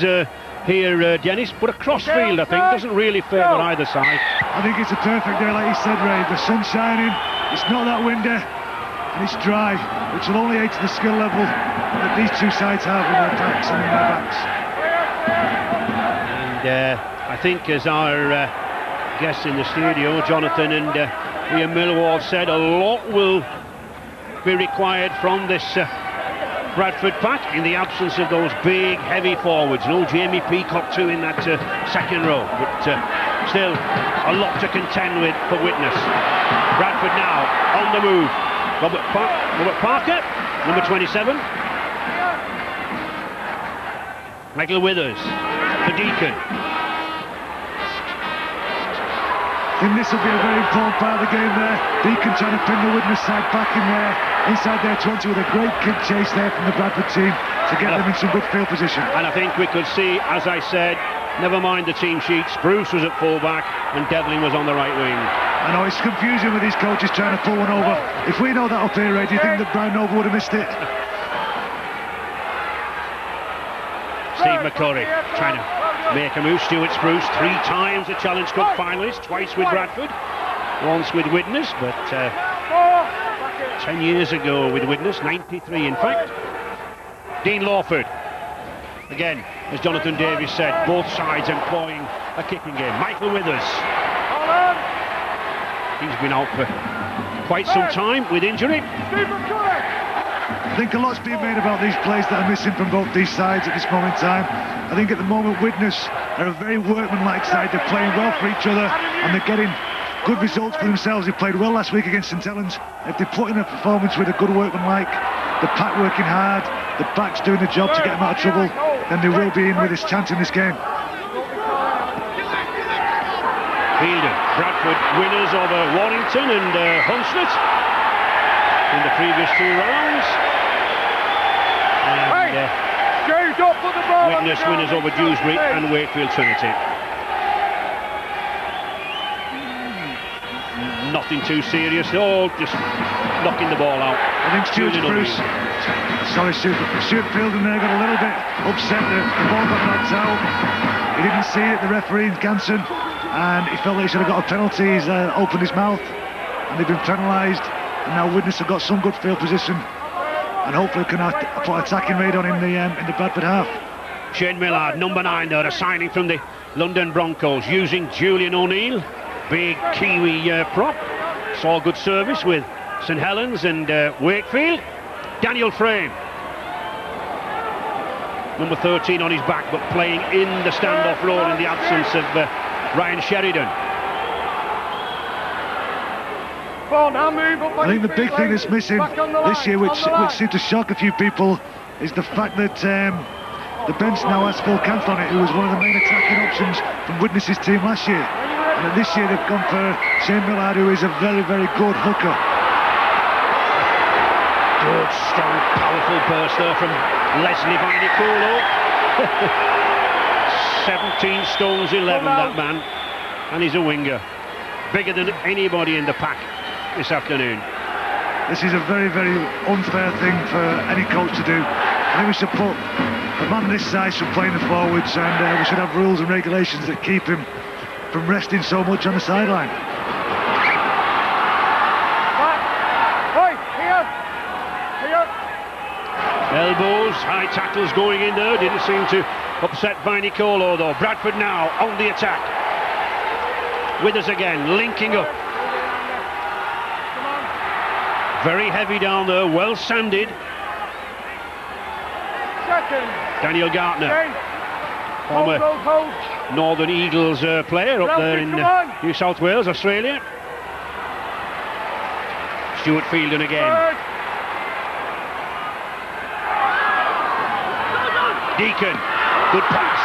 Here, Dennis, but a crossfield, I think, doesn't really favour either side. I think it's a perfect day, like you said, Ray. The sun's shining, it's not that windy, and it's dry, which will only aid to the skill level that these two sides have in their backs and in their backs. And I think, as our guests in the studio, Jonathan and Ian Millwall, said, a lot will be required from this Bradford pack in the absence of those big, heavy forwards. No Jamie Peacock too in that second row, but still a lot to contend with for Widnes. Bradford now on the move. Robert Parker, number 27. Michael Withers, the Deacon. I think this will be a very important part of the game there. Deacon trying to pin the Widnes side back in there, inside their 20, with a great kick chase there from the Bradford team to get them in some good field position. And I think we could see, as I said, never mind the team sheets, Bruce was at full-back and Devlin was on the right wing. I know, it's confusing with these coaches trying to pull one over. If we know that up here, Ray, do you think that Brian Nova would have missed it? Steve McCurry trying to make a move. Stuart Spruce, 3 times a Challenge Cup finalist, twice with Bradford, once with Widnes, but 10 years ago with Widnes, 93 in fact. Dean Lawford, again, as Jonathan Davies said, both sides employing a kicking game. Michael Withers, he's been out for quite some time with injury. I think a lot's being made about these plays that are missing from both these sides at this moment in time. I think at the moment Widnes are a very workmanlike side. They're playing well for each other and they're getting good results for themselves. They played well last week against St Helens. If they put in a performance with a good workmanlike, the pack working hard, the backs doing the job to get them out of trouble, then they will be in with this chance in this game. Fielden, Bradford winners over Warrington and Hunslet in the previous 2 rounds. And Widnes winners over Dewsbury and Wakefield Trinity. Nothing too serious, all just knocking the ball out. I think Stuart Fielden there got a little bit upset that the ball got knocked out. He didn't see it, the referee, Ganson, and he felt that he should have got a penalty. He's opened his mouth and they've been penalised, and now Widnes have got some good field position and hopefully can put attacking raid on in the Bradford half. Shane Millard, number 9 there, a signing from the London Broncos, using Julian O'Neill, big Kiwi prop. Saw good service with St Helens and Wakefield. Daniel Frame, number 13 on his back, but playing in the standoff role in the absence of Ryan Sheridan. I think the big thing that's missing this year, which seemed to shock a few people, is the fact that the bench now has Phil Camp on it, who was one of the main attacking options from Widnes' team last year. And this year they've gone for Shane Millard, who is a very, very good hooker. Good, strong, powerful burst there from Leslie Vinicolo. 17 stones 11, that man, and he's a winger. Bigger than anybody in the pack this afternoon. This is a very, very unfair thing for any coach to do. I think we should put a man this size from playing the forwards, and we should have rules and regulations that keep him from resting so much on the sideline. Elbows, high tackles going in there, didn't seem to upset Vinicolo though. Bradford now on the attack. Withers again, linking up. Very heavy down there, well sanded. Daniel Gartner, former Northern Eagles player up there in New South Wales, Australia. Stuart Fielden again. Deacon, good pass.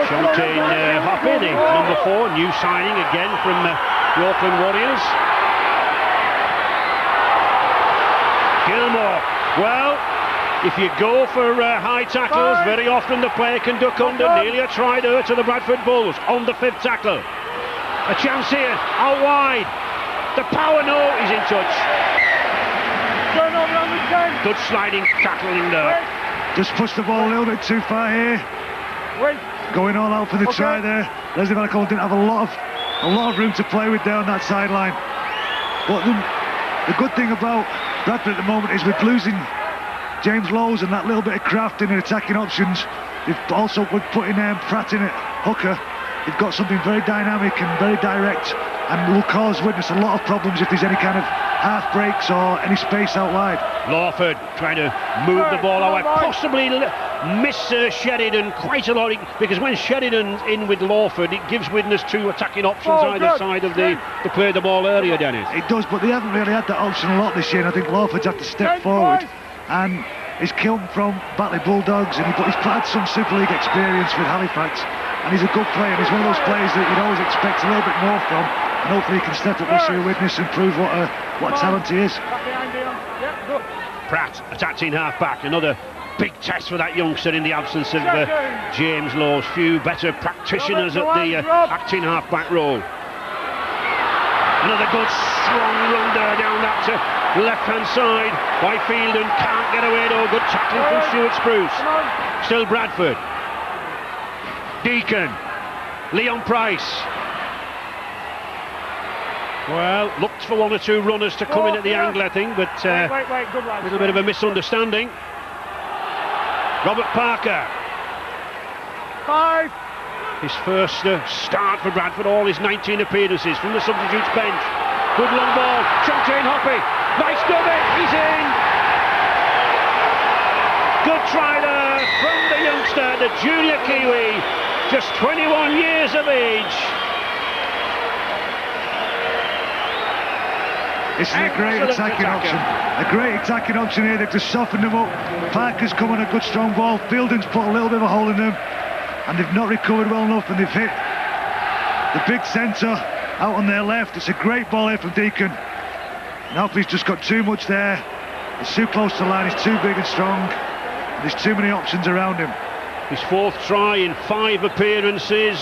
Shontaine Hoppy, the number 4, new signing again from the Auckland Warriors. Gilmore, well, if you go for high tackles, very often the player can duck under. Nearly a try there to the Bradford Bulls on the 5th tackle. A chance here, out wide. The power, no, he's in touch. Good sliding tackling there. Just pushed the ball a little bit too far here. Going all out for the try there. Leslie Van Cole didn't have a lot of room to play with down that sideline. But the good thing about Bradford at the moment is with losing James Lowes and that little bit of craft in the attacking options, they've also putting Pratt in at hooker. They've got something very dynamic and very direct, and will cause Widnes a lot of problems if there's any kind of half breaks or any space out wide. Lawford trying to move the ball out, possibly miss Sheridan quite a lot, because when Sheridan's in with Lawford, it gives Widnes two attacking options either side of to play the ball earlier, Dennis. It does, but they haven't really had that option a lot this year, and I think Lawford's had to step forward. And he's come from Batley Bulldogs, and he's had some Super League experience with Halifax, and he's a good player, and he's one of those players that you'd always expect a little bit more from, and hopefully he can step up this year with Widnes and prove what a talent he is. Pratt, attacking half-back, another big test for that youngster in the absence of James Lowes. Few better practitioners at the acting half-back role. Another good strong run there down that left-hand side by Fielden. Can't get away though. Good tackling from Stuart Spruce. Still Bradford. Deacon. Leon Price. Well, looked for one or two runners to come in at the angle, I think, but a little bit of a misunderstanding. Robert Parker. 5. His first start for Bradford, all his 19 appearances from the substitutes bench. Good long ball, Shontaine Hoppy. Nice dummy, he's in. Good try there from the youngster, the junior Kiwi, just 21 years of age. This is a great attacking option. A great attacking option here. They've just softened them up. Parker's come on a good strong ball. Fielden's put a little bit of a hole in them, and they've not recovered well enough, and they've hit the big centre out on their left. It's a great ball here from Deacon. Now he's just got too much there. It's too close to the line. He's too big and strong. There's too many options around him. His fourth try in 5 appearances,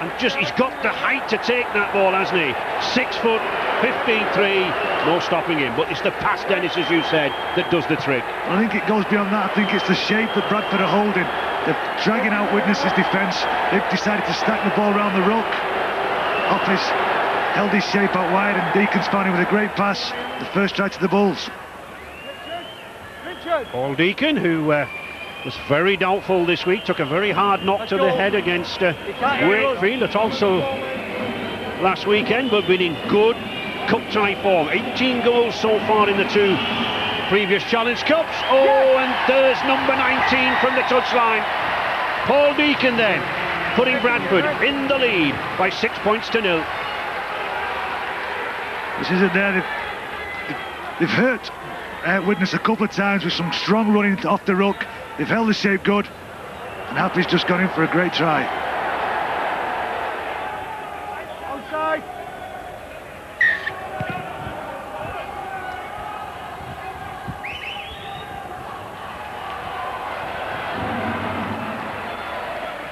and he's got the height to take that ball, hasn't he? 6 foot, 15-3, no stopping him. But it's the pass, Dennis, as you said, that does the trick. I think it goes beyond that. I think it's the shape that Bradford are holding. They're dragging out Widnes' defence. They've decided to stack the ball around the ruck. Hoppy's held his shape out wide, and Deacon's found him with a great pass. The first try to the Bulls. Paul Deacon, who was very doubtful this week, took a very hard knock to the head against Wakefield at also last weekend, but been in good cup tie form. 18 goals so far in the 2 previous Challenge Cups. Oh, and there's number 19 from the touchline. Paul Deacon then, putting Bradford in the lead by 6 points to 0. This isn't there. They've hurt Widnes a couple of times with some strong running off the ruck. They've held the shape good, and Happy's just gone in for a great try. Outside.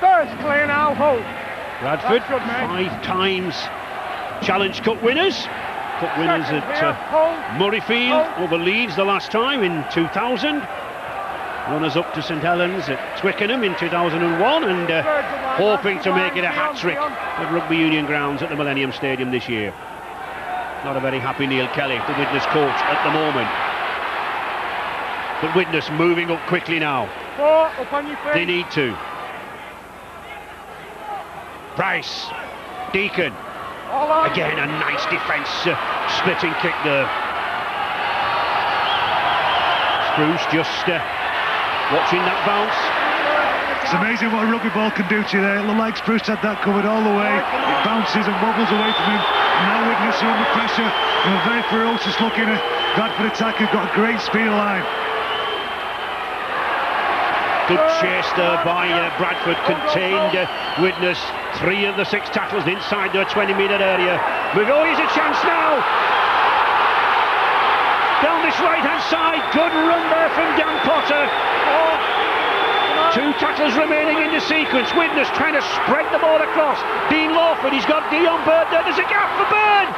First clear now, hold. Bradford, 5 times Challenge Cup winners. Cup winners at Murrayfield over Leeds the last time in 2000. Runners up to St Helens at Twickenham in 2001, and hoping to make it a hat-trick at Rugby Union grounds at the Millennium Stadium this year. Not a very happy Neil Kelly, the Widnes coach, at the moment. But Widnes moving up quickly now. Up on your feet. They need to. Price, Deacon. Again, a nice defence, splitting kick there. Spruce just watching that bounce. It's amazing what a rugby ball can do to you there. It looked like Spruce had that covered all the way. It bounces and wobbles away from him. And now Widnes are under pressure from a very ferocious looking Bradford attacker. Got a great speed of line. Good chase there by Bradford, contained Widnes. 3 of the 6 tackles inside their 20-metre area. Oh, here's a chance now. Down this right-hand side, good run there from Dan Potter. 2 tackles remaining in the sequence. Widnes trying to spread the ball across. Dean Lawford, he's got Dion Bird there. There's a gap for Bird.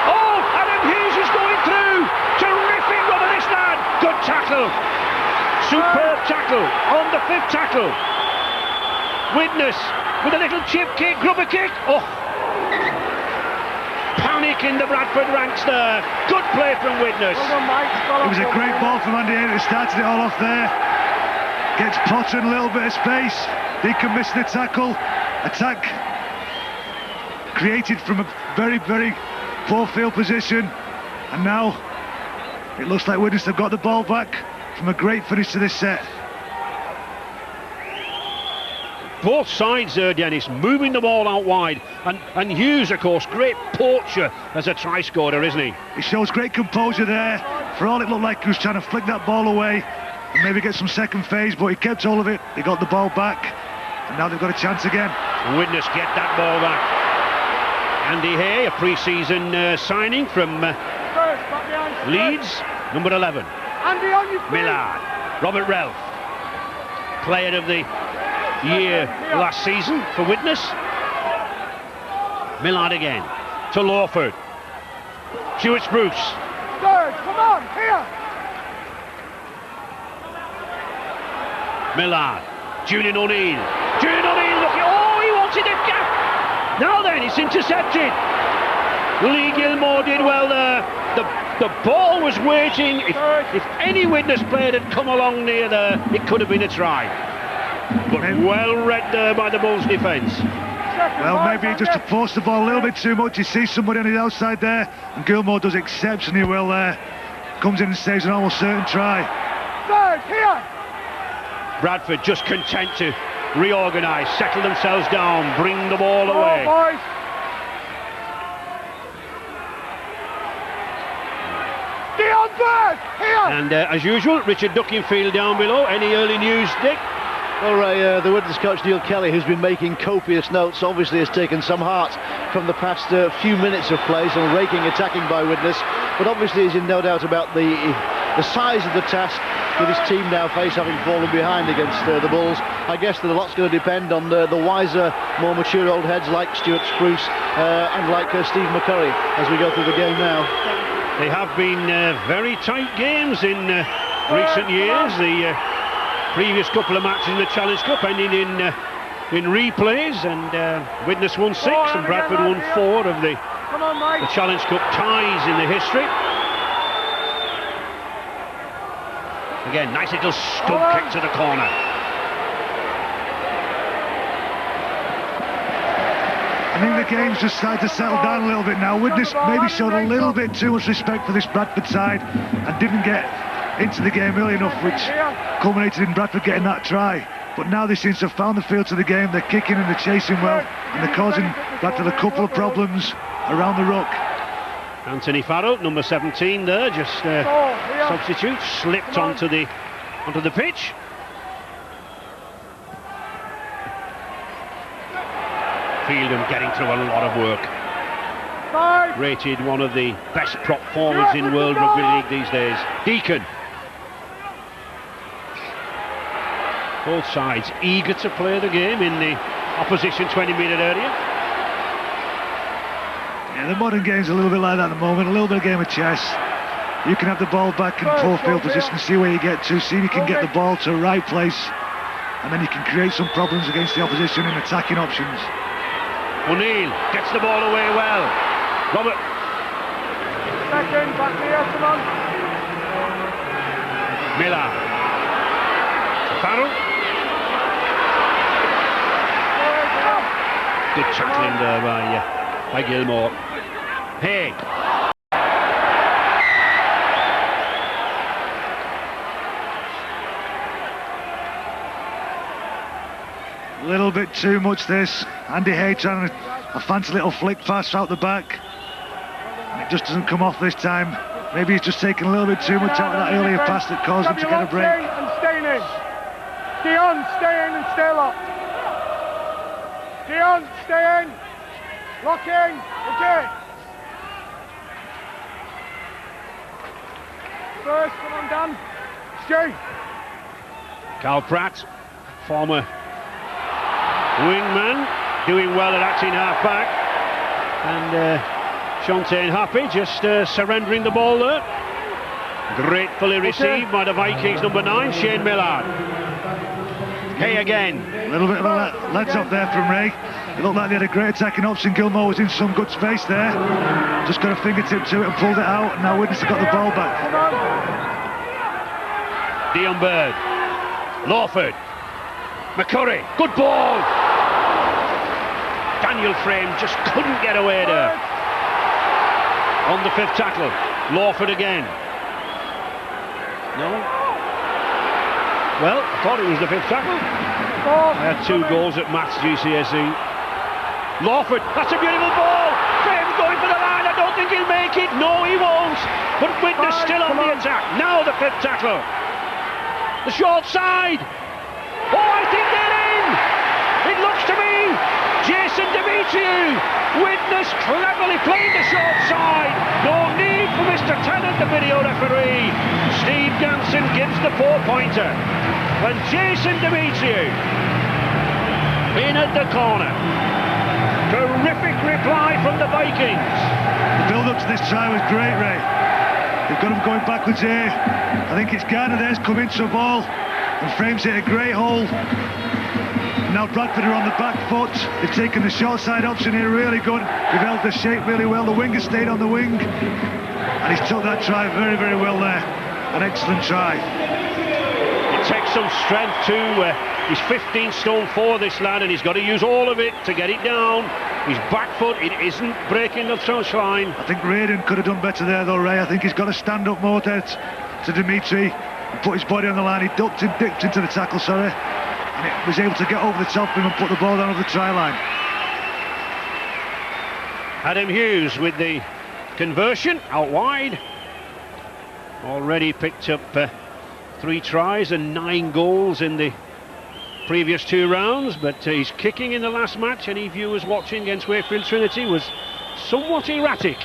Oh, Adam Hughes is going through. Terrific run of this lad. Good tackle. superb tackle on the 5th tackle. Widnes with a little chip kick, grubber kick. Oh, panic in the Bradford ranks there. Good play from Widnes. It was a great ball from Andy Hay that started it all off there. Gets Potter in a little bit of space. Deacon missed the tackle. Attack created from a very, very poor field position. And now it looks like Widnes have got the ball back from a great finish to this set. Both sides there, Dennis, moving the ball out wide. And Hughes, of course, great poacher as a try scorer, isn't he? He shows great composure there. For all it looked like he was trying to flick that ball away and maybe get some second phase, but he kept hold of it. He got the ball back, and now they've got a chance again. Widnes get that ball back. Andy Hay, a pre-season signing from Leeds, number 11. Andy, on your feet. Millard. Robert Relf, player of the year last season for Widnes. Millard again to Lawford. Stuart Spruce. Third, come on, here. Millard. Julian O'Neill. Julian O'Neill looking. Oh, he wanted a gap. Now then, it's intercepted. Lee Gilmore did well there. The ball was waiting. If any Widnes player had come along near there, it could have been a try. But well read there by the Bulls defence. Well, maybe he just forced the ball a little bit too much. He sees somebody on the outside there, and Gilmore does exceptionally well there. Comes in and saves an almost certain try. Third, here. Bradford just content to reorganise, settle themselves down, bring the ball away. Boys. Third, here. And as usual, Richard Duckingfield down below. Any early news, Dick? All right, the Widnes coach Neil Kelly, who's been making copious notes, obviously has taken some heart from the past few minutes of play, some raking attacking by Widnes, but obviously he's in no doubt about the size of the task with his team now having fallen behind against the Bulls. I guess that a lot's going to depend on the wiser, more mature old heads like Stuart Spruce and like Steve McCurry as we go through the game now. They have been very tight games in recent years. The previous couple of matches in the Challenge Cup ending in replays, and Widnes won 6 and Bradford won 4 of the Challenge Cup ties in the history. Again, nice little stump kick to the corner. I think the game's just started to settle down a little bit now. Widnes maybe showed a little bit too much respect for this Bradford side and didn't get into the game early enough, which culminated in Bradford getting that try. But now they seem to have found the feel to the game. They're kicking and they're chasing well, and they're causing Bradford a couple of problems around the ruck. Anthony Farrell, number 17 there, just substitute, slipped onto the pitch. Fieldham getting through a lot of work. Rated one of the best prop forwards in World Rugby League these days. Deacon. Both sides eager to play the game in the opposition 20-metre area. Yeah, the modern game's a little bit like that at the moment, a little bit of game of chess. You can have the ball back in poor field position, see where you get to, see if you can get the ball to the right place, and then you can create some problems against the opposition in attacking options. O'Neill gets the ball away well. Robert. Second, back here, come on. Miller. Farrell. Good tackling there by Gilmore. Hay. A little bit too much this. Andy Hay trying a fancy little flick pass out the back. And it just doesn't come off this time. Maybe he's just taken a little bit too much out of that earlier pass that caused him to get a break. And staying in. Dion, stay in and stay locked. Dion, stay in. Lock in. Okay. First, come on, Dan. Stu. Carl Pratt, former wingman, doing well at acting half-back. And Shontaine Happy just surrendering the ball there. Gratefully received by the Vikings number 9, Shane Millard. Hay again. A little bit of a let off there from Ray. It looked like they had a great attacking option. Gilmore was in some good space there. Just got a fingertip to it and pulled it out. And now Widnes have got the ball back. Dion Bird. Lawford. McCurry. Good ball. Daniel Frame just couldn't get away there. On the 5th tackle. Lawford again. No? Well, I thought it was the 5th tackle. I had 2 goals at Maths GCSE. Lawford, that's a beautiful ball. Frame's going for the line. I don't think he'll make it. No, he won't. But Widnes still on the attack. Now the 5th tackle. The short side. Oh, I think they're in. It looks to me. Jason Demetriou. Widnes cleverly playing the short side. No need for Mr. Tennant, the video referee. Steve Ganson gives the 4-pointer. And Jason Demetriou in at the corner. Terrific reply from the Vikings. The build-up to this try was great, Ray. They've got him going backwards here. I think it's Garner there's come into a ball and Frames hit a great hole. Now Bradford are on the back foot. They've taken the short side option here really good. They've held the shape really well. The winger stayed on the wing. And he's took that try very, very well there. An excellent try. It takes some strength too. He's 15 stone 4, this lad, and he's got to use all of it to get it down. His back foot, it isn't breaking the touchline. I think Radin could have done better there though, Ray. I think he's got to stand up more there to Dimitri and put his body on the line. He dipped into the tackle, sorry. And it was able to get over the top of him and put the ball down over the try line. Adam Hughes with the conversion out wide. Already picked up 3 tries and 9 goals in the previous 2 rounds, but his kicking in the last match, any viewers watching against Wakefield Trinity, was somewhat erratic.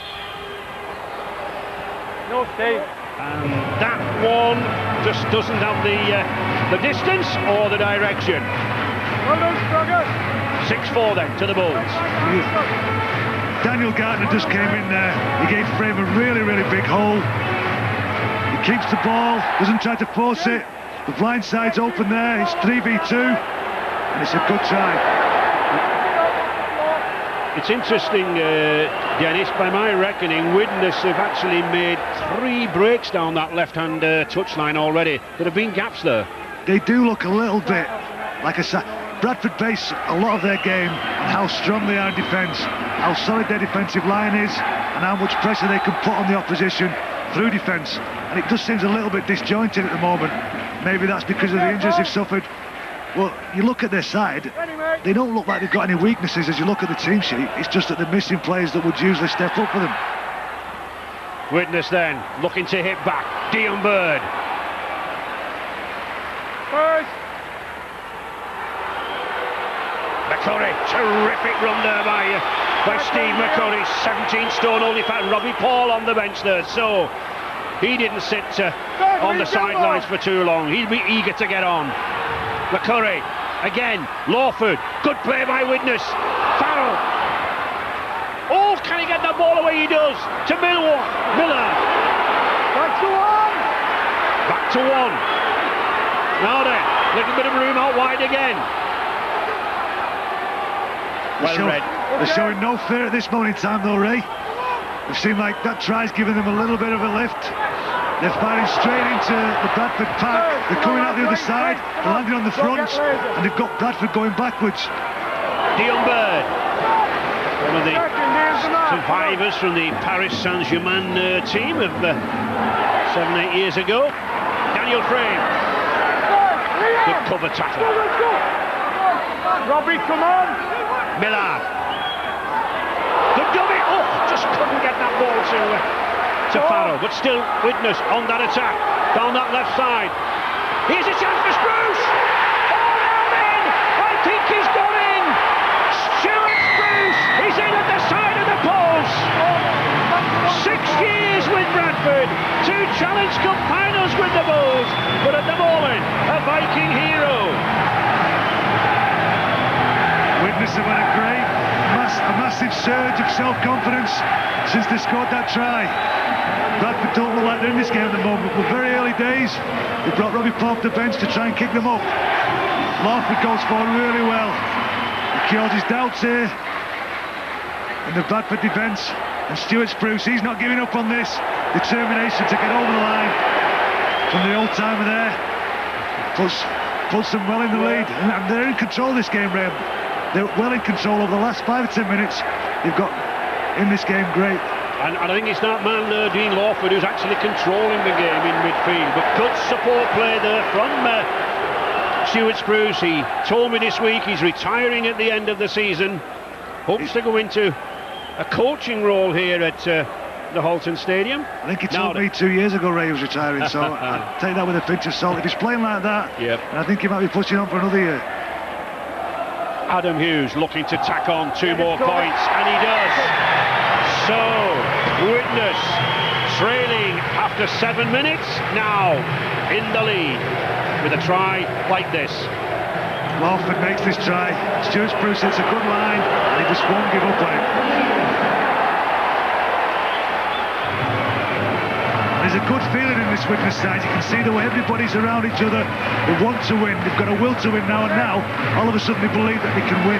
No, Steve. And that one just doesn't have the distance or the direction. Well done, Sprogger. 6-4 then to the Bulls. Daniel Gardner just came in there. He gave Frame a really, really big hole. He keeps the ball, doesn't try to force it. The blind side's open there. It's 3v2, and it's a good try. It's interesting, Dennis, by my reckoning, Widnes have actually made 3 breaks down that left-hand touchline already. There have been gaps there. They do look a little bit, like I said, Bradford base a lot of their game on how strong they are in defence, how solid their defensive line is, and how much pressure they can put on the opposition through defence. And it just seems a little bit disjointed at the moment. Maybe that's because of the injuries they've suffered. Well, you look at their side, they don't look like they've got any weaknesses as you look at the team sheet. It's just that they're missing players that would usually step up for them. Widnes then looking to hit back. Dion Bird. First. McCurry, terrific run there by Steve McCurry. 17 stone, only found Robbie Paul on the bench there, so he didn't sit on the sidelines for too long. He'll be eager to get on. McCurry, again, Lawford, good play by Widnes. Farrell. Oh, can he get that ball away? He does. To Miller. Back to 1. Back to 1. Now then, little bit of room out wide again. Well read. They're showing no fear at this moment in time though, Ray. It seemed like that try's giving them a little bit of a lift. They're firing straight into the Bradford pack. They're coming out the other side, they're landing on the front, and they've got Bradford going backwards. Dion Bird, one of the survivors from the Paris Saint-Germain team of 7-8 years ago. Daniel Frame, good cover tackle. Robbie, come on. Millard, good dummy. Oh, just couldn't get that ball to Farrell, but still Widnes on that attack down that left side. Here's a chance for Spruce. Oh, now then, I think he's got in. Stuart Spruce, he's in at the side of the post. 6 years with Bradford, 2 Challenge Cup finals with the Bulls, but at the moment a Viking hero. Widnes have had a massive surge of self-confidence since they scored that try. Bradford don't look like they're in this game at the moment, but very early days. They brought Robbie Paul off the bench to try and kick them up. Lawford goes forward really well. He cures his doubts here in the Bradford defence. And Stuart Spruce, he's not giving up on this. Determination to get over the line from the old timer there. Puts them well in the lead, and they're in control of this game, Ray. They're well in control over the last 5 or 10 minutes. They've got in this game great. And I think it's that man there, Dean Lawford, who's actually controlling the game in midfield. But good support play there from Stuart Spruce. He told me this week he's retiring at the end of the season. Hopes to go into a coaching role here at the Halton Stadium. I think he told me 2 years ago Ray he was retiring, so I'd take that with a pinch of salt. If he's playing like that, I think he might be pushing on for another year. Adam Hughes looking to tack on 2 more points, and he does. So, Widnes trailing after 7 minutes, now in the lead with a try like this. Lawford makes this try. Stuart Spruce hits a good line, and he just won't give up on it. There's a good feeling in this Widnes side. You can see the way everybody's around each other. They want to win. They've got a will to win now, and now all of a sudden they believe that they can win.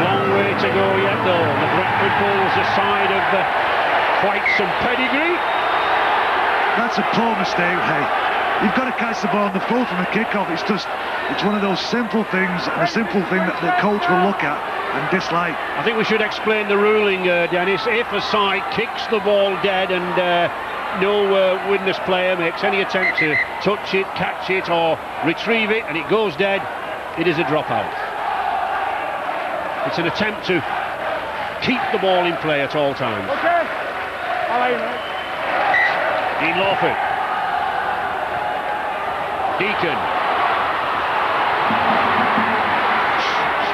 Long way to go yet, though. The Bradford Bulls aside of quite some pedigree. That's a poor mistake, hey. You've got to catch the ball on the full from the kickoff. It's one of those simple things, and a simple thing that the coach will look at and dislike. I think we should explain the ruling, Dennis. If a side kicks the ball dead and no Widnes player makes any attempt to touch it, catch it or retrieve it, and it goes dead, it is a dropout. It's an attempt to keep the ball in play at all times. Okay. All right. Dean Lawford. Deacon.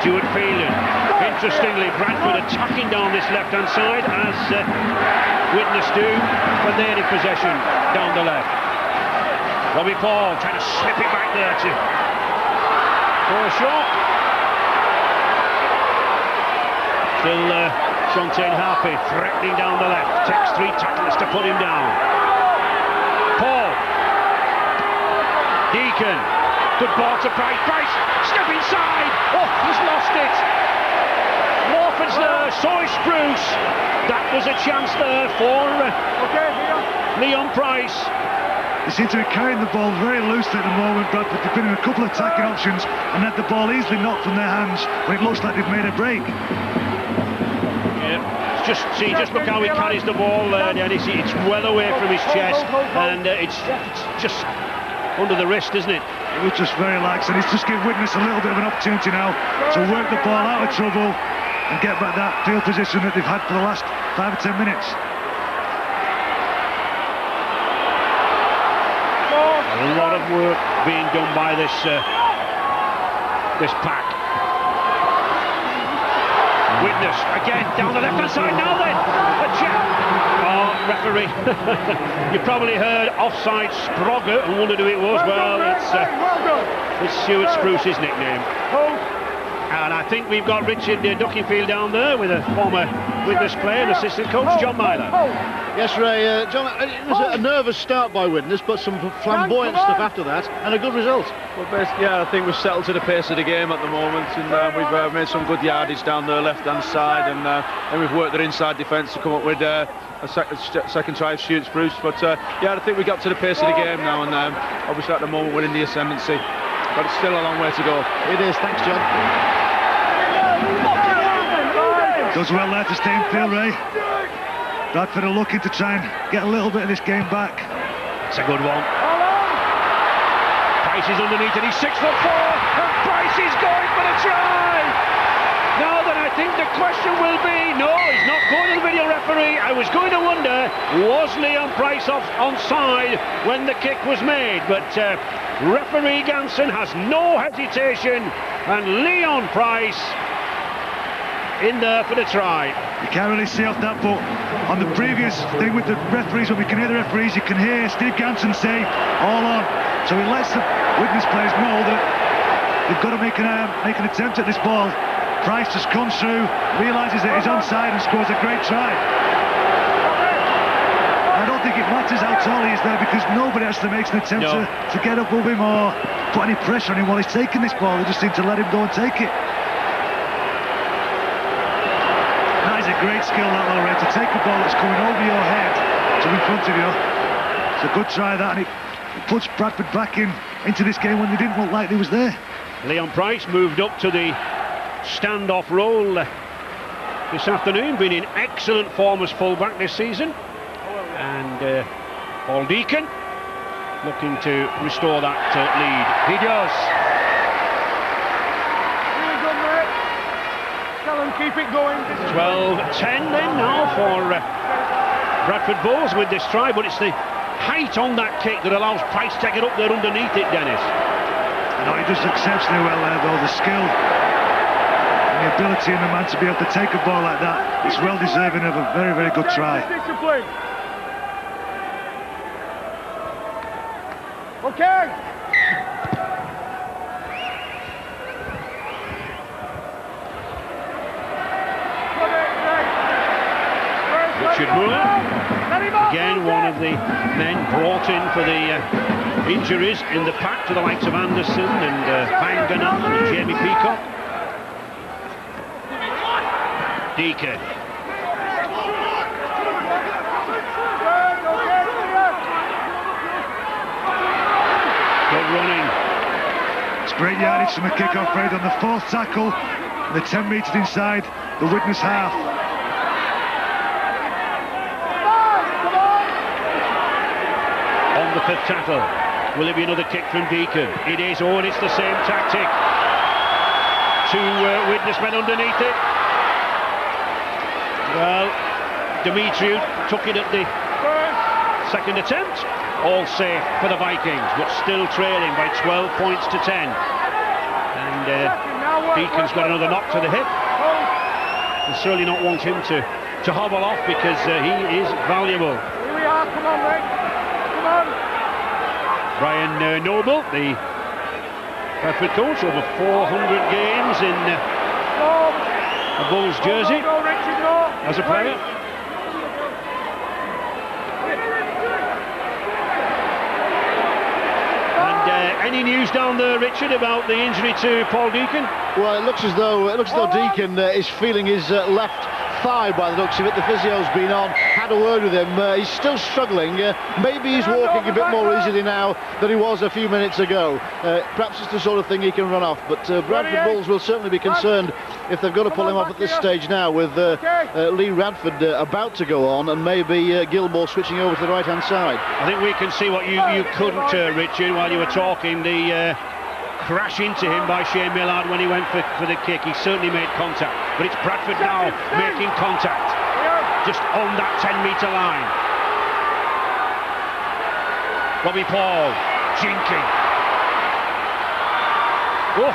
Stuart Phelan. Interestingly, Bradford attacking down this left-hand side as Widnes do when they're in possession down the left. Robbie Paul trying to slip it back there for a shot. Still Shontaine Harpy threatening down the left. Takes 3 tacklers to put him down. Paul. Deacon. Good ball to Price. Price, step inside. Oh, he's lost it. Lawford's there, so is Spruce. That was a chance there for Leon Price. They seem to be carrying the ball very loosely at the moment, Bradford. They've been in a couple of attacking options and had the ball easily knocked from their hands, but it looks like they've made a break. Yeah, just look how he carries the ball there, Dennis. It's well away from his chest, and it's just under the wrist, isn't it? It was just very lax, and he's just given Widnes a little bit of an opportunity now to work the ball out of trouble and get back that field position that they've had for the last 5 or 10 minutes. A lot of work being done by this pack. Widnes again down the left-hand side. Now then, a check. Oh, referee. You probably heard offside Sprogger and wondered who it was. Well, it's Stuart Spruce's nickname. And I think we've got Richard Duckingfield down there with a former Widnes player and assistant coach, John Myler. Yes, Ray, John, it was a nervous start by Widnes, but some flamboyant stuff after that, and a good result. Well, I think we've settled to the pace of the game at the moment, and we've made some good yardage down the left-hand side, and we've worked their inside defence to come up with a second try of Stuart Spruce. But I think we got to the pace of the game now, and obviously at the moment we're in the ascendancy, but it's still a long way to go. It is, thanks, John. Does well there to stay in field, Ray. Bradford are looking to try and get a little bit of this game back. It's a good one. Price is underneath and he's 6'4", and Price is going for the try! Now then, I think the question will be, no, he's not going to the video referee. I was going to wonder, was Leon Price onside when the kick was made? But referee Ganson has no hesitation, and Leon Price in there for the try. You can't really see off that, but on the previous thing with the referees, when we can hear the referees, you can hear Steve Ganson say, all on. So he lets the Widnes players know that they've got to make an attempt at this ball. Price just comes through, realises that he's onside and scores a great try. matters how tall he is there, because nobody actually makes an attempt to get above him or put any pressure on him while he's taking this ball. They just seem to let him go and take it. That is a great skill, that, though, Ray, to take a ball that's coming over your head to in front of you. It's a good try, that, and it puts Bradford back into this game when they didn't look like they was there. Leon Price moved up to the standoff role this afternoon, been in excellent form as fullback this season, and Paul Deacon looking to restore that lead. He does. Really good, mate. Tell him keep it going. 12-10 then now for Bradford Bulls with this try, but it's the height on that kick that allows Price to get up there underneath it, Dennis. No, he does exceptionally well there, though. The skill and the ability in the man to be able to take a ball like that, it's well deserving of a very, very good try. Discipline. Okay. Richard Moore, again one of the men brought in for the injuries in the pack, to the likes of Anderson and Banganan and Jamie Peacock. Deacon. Good running. It's great yardage from a kick-off raid on the fourth tackle, and the 10 metres inside the Widnes half. On the fifth tackle, will it be another kick from Deacon? It is, and it's the same tactic. Two Widnes men underneath it. Well, Demetriou took it at the second attempt. All safe for the Vikings, but still trailing by 12 points to 10. And Deacon's got another knock to the hip. We'll certainly not want him to hobble off, because he is valuable. Here we are, come on, mate. Come on. Brian Noble, the Bradford coach, over 400 games in a Bulls jersey as a player. Any news down there, Richard, about the injury to Paul Deacon? Well, it looks as though Deacon is feeling his left thigh by the looks of it. The physio's been on, had a word with him. He's still struggling. Maybe he's walking a bit more easily now than he was a few minutes ago. Perhaps it's the sort of thing he can run off. But Bradford Bulls will certainly be concerned if they've got to pull him off at this stage now, with Lee Radford about to go on, and maybe Gilmore switching over to the right-hand side. I think we can see what you couldn't, Richard, while you were talking. The crash into him by Shane Millard when he went for the kick. He certainly made contact, but it's Bradford now making contact just on that 10-metre line. Robbie Paul jinking. Oh.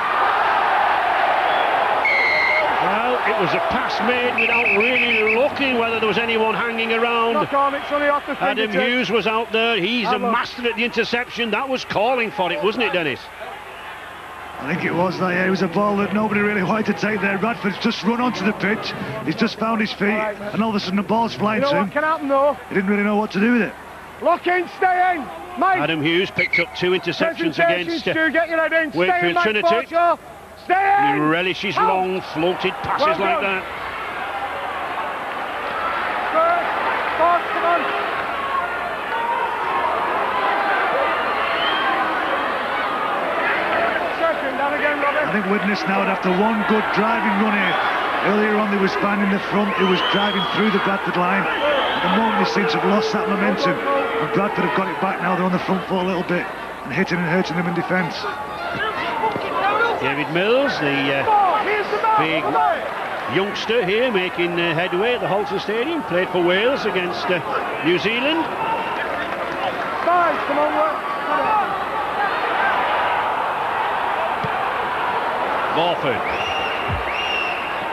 Well, it was a pass made without really looking whether there was anyone hanging around. Adam Hughes was out there. He's a master at the interception. That was calling for it, wasn't it, Dennis? I think it was that. Yeah, it was a ball that nobody really wanted to take there. Radford's just run onto the pitch. He's just found his feet, and all of a sudden the ball's flying to him. What can happen, though? He didn't really know what to do with it. Lock in, stay in. Mate. Adam Hughes picked up 2 interceptions against Wakefield Trinity. Stay in. He relishes long floated passes like that. Come on. I think Widnes now would, after one good driving run here. Earlier on they was finding the front, they was driving through the Bradford line. At the moment they seem to have lost that momentum, and Bradford have got it back now. They're on the front foot a little bit and hitting and hurting them in defence. David Mills, the big youngster here, making headway at the Halton Stadium, played for Wales against New Zealand. Come on, Morford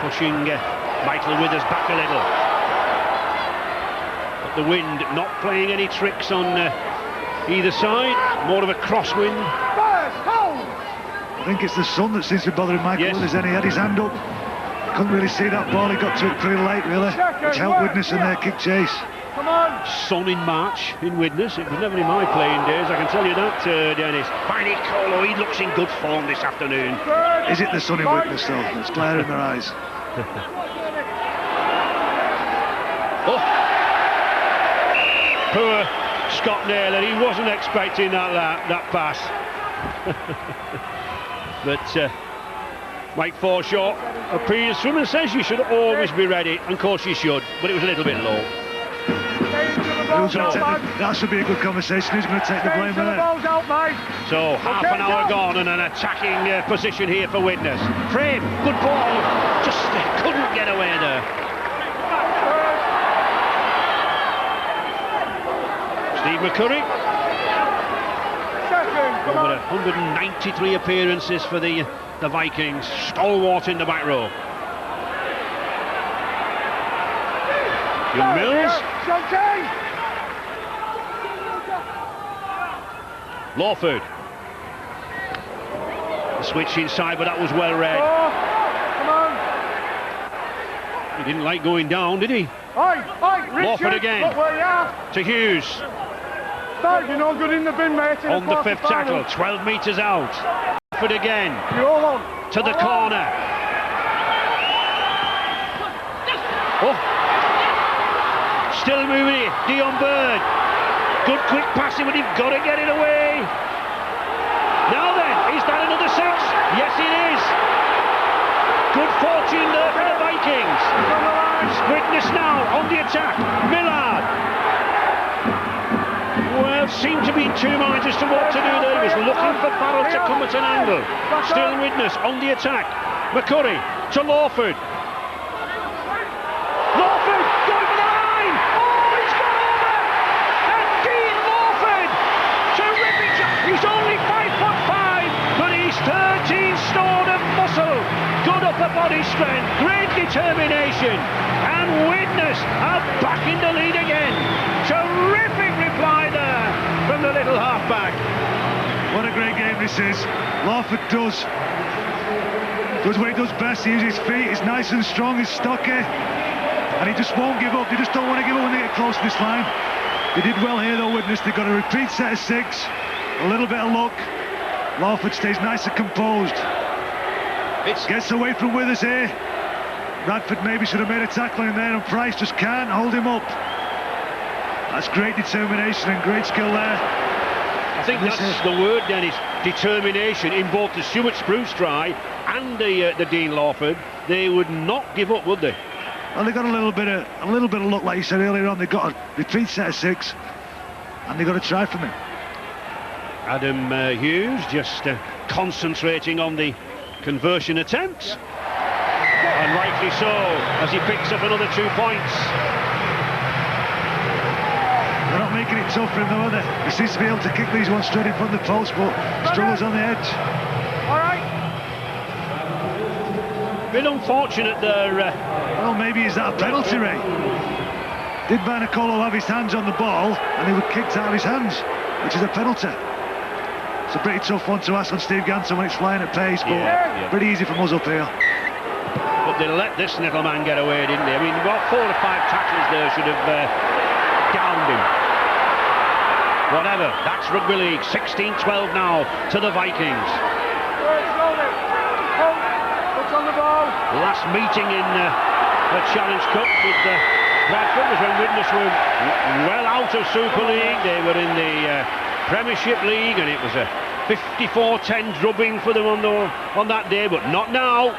pushing Michael Withers back a little, but the wind not playing any tricks on either side, more of a crosswind. I think it's the sun that seems to be bothering Michael Withers. Then he had his hand up, couldn't really see that ball, he got to it pretty late really, which helped Widnes in their kick chase. Come on. sun in March in Widnes. It was never in my playing days, I can tell you that, Dennis. Finally, Colo, he looks in good form this afternoon. Is it the sun in Widnes though? It's glaring in their eyes. Oh. Poor Scott Naylor, he wasn't expecting that pass. But Mike Forshaw appeals to him and says you should always be ready, and of course you should, but it was a little bit low. That should be a good conversation. Who's going to take the blame there? So half an hour gone and an attacking position here for Widnes. Frame, good ball, just couldn't get away there. Steve McCurry. Over 193 appearances for the Vikings. Stalwart in the back row. Young Mills. Lawford. The switch inside, but that was well read. He didn't like going down, did he? Lawford again. To Hughes. You're no good in the bin, mate. On the fifth tackle, 12 metres out. Lawford again. To the corner. Oh. Still moving it. Dion Bird. Good quick passing, but you've got to get it away. Now then, is that another six? Yes, it is. Good fortune there for the Vikings. Widnes now on the attack. Millard. Well, seemed to be in two minds as to what to do there. He was looking for Farrell to come at an angle. Still Widnes on the attack. McCurry to Lawford. Lawford going for the line. Oh, he's gone over. And Dean Lawford. Terrific job. He's only 5'5", but he's 13 stone of muscle. Good upper body strength. Great determination. And Widnes are back in the lead again. Terrific reply there from the little halfback. What a great game this is. Lawford does what he does best. He uses his feet. He's nice and strong. He's stocky. And he just won't give up. They just don't want to give up when they get close to this line. They did well here though, Widnes. They've got a repeat set of six. A little bit of luck. Lawford stays nice and composed. Gets away from Withers here. Bradford maybe should have made a tackle in there, and Price just can't hold him up. That's great determination and great skill there. I think that's the word, Dennis. Determination in both the Stuart Spruce try and the Dean Lawford. They would not give up, would they? Well, they got a little bit of luck, like you said earlier on. They got a repeat set of six, and they got to try from it. Adam Hughes just concentrating on the conversion attempts, and rightly so, as he picks up another 2 points. They're not making it tough for him though, are they? He seems to be able to kick these ones straight in front of the post, but struggles on the edge. Bit unfortunate there. Well, maybe is that a penalty, Ray? Did Vanacolo have his hands on the ball, and he was kicked out of his hands, which is a penalty. It's a pretty tough one to ask on Steve Ganson when it's flying at pace, but pretty easy from us up here. But they let this little man get away, didn't they? I mean, about 4 or 5 tackles there should have downed him. Whatever, that's rugby league. 16-12 now to the Vikings. Last meeting in the Challenge Cup with Bradford was when Widnes were well out of Super League. They were in the Premiership League, and it was a 54-10 drubbing for them on that day, but not now.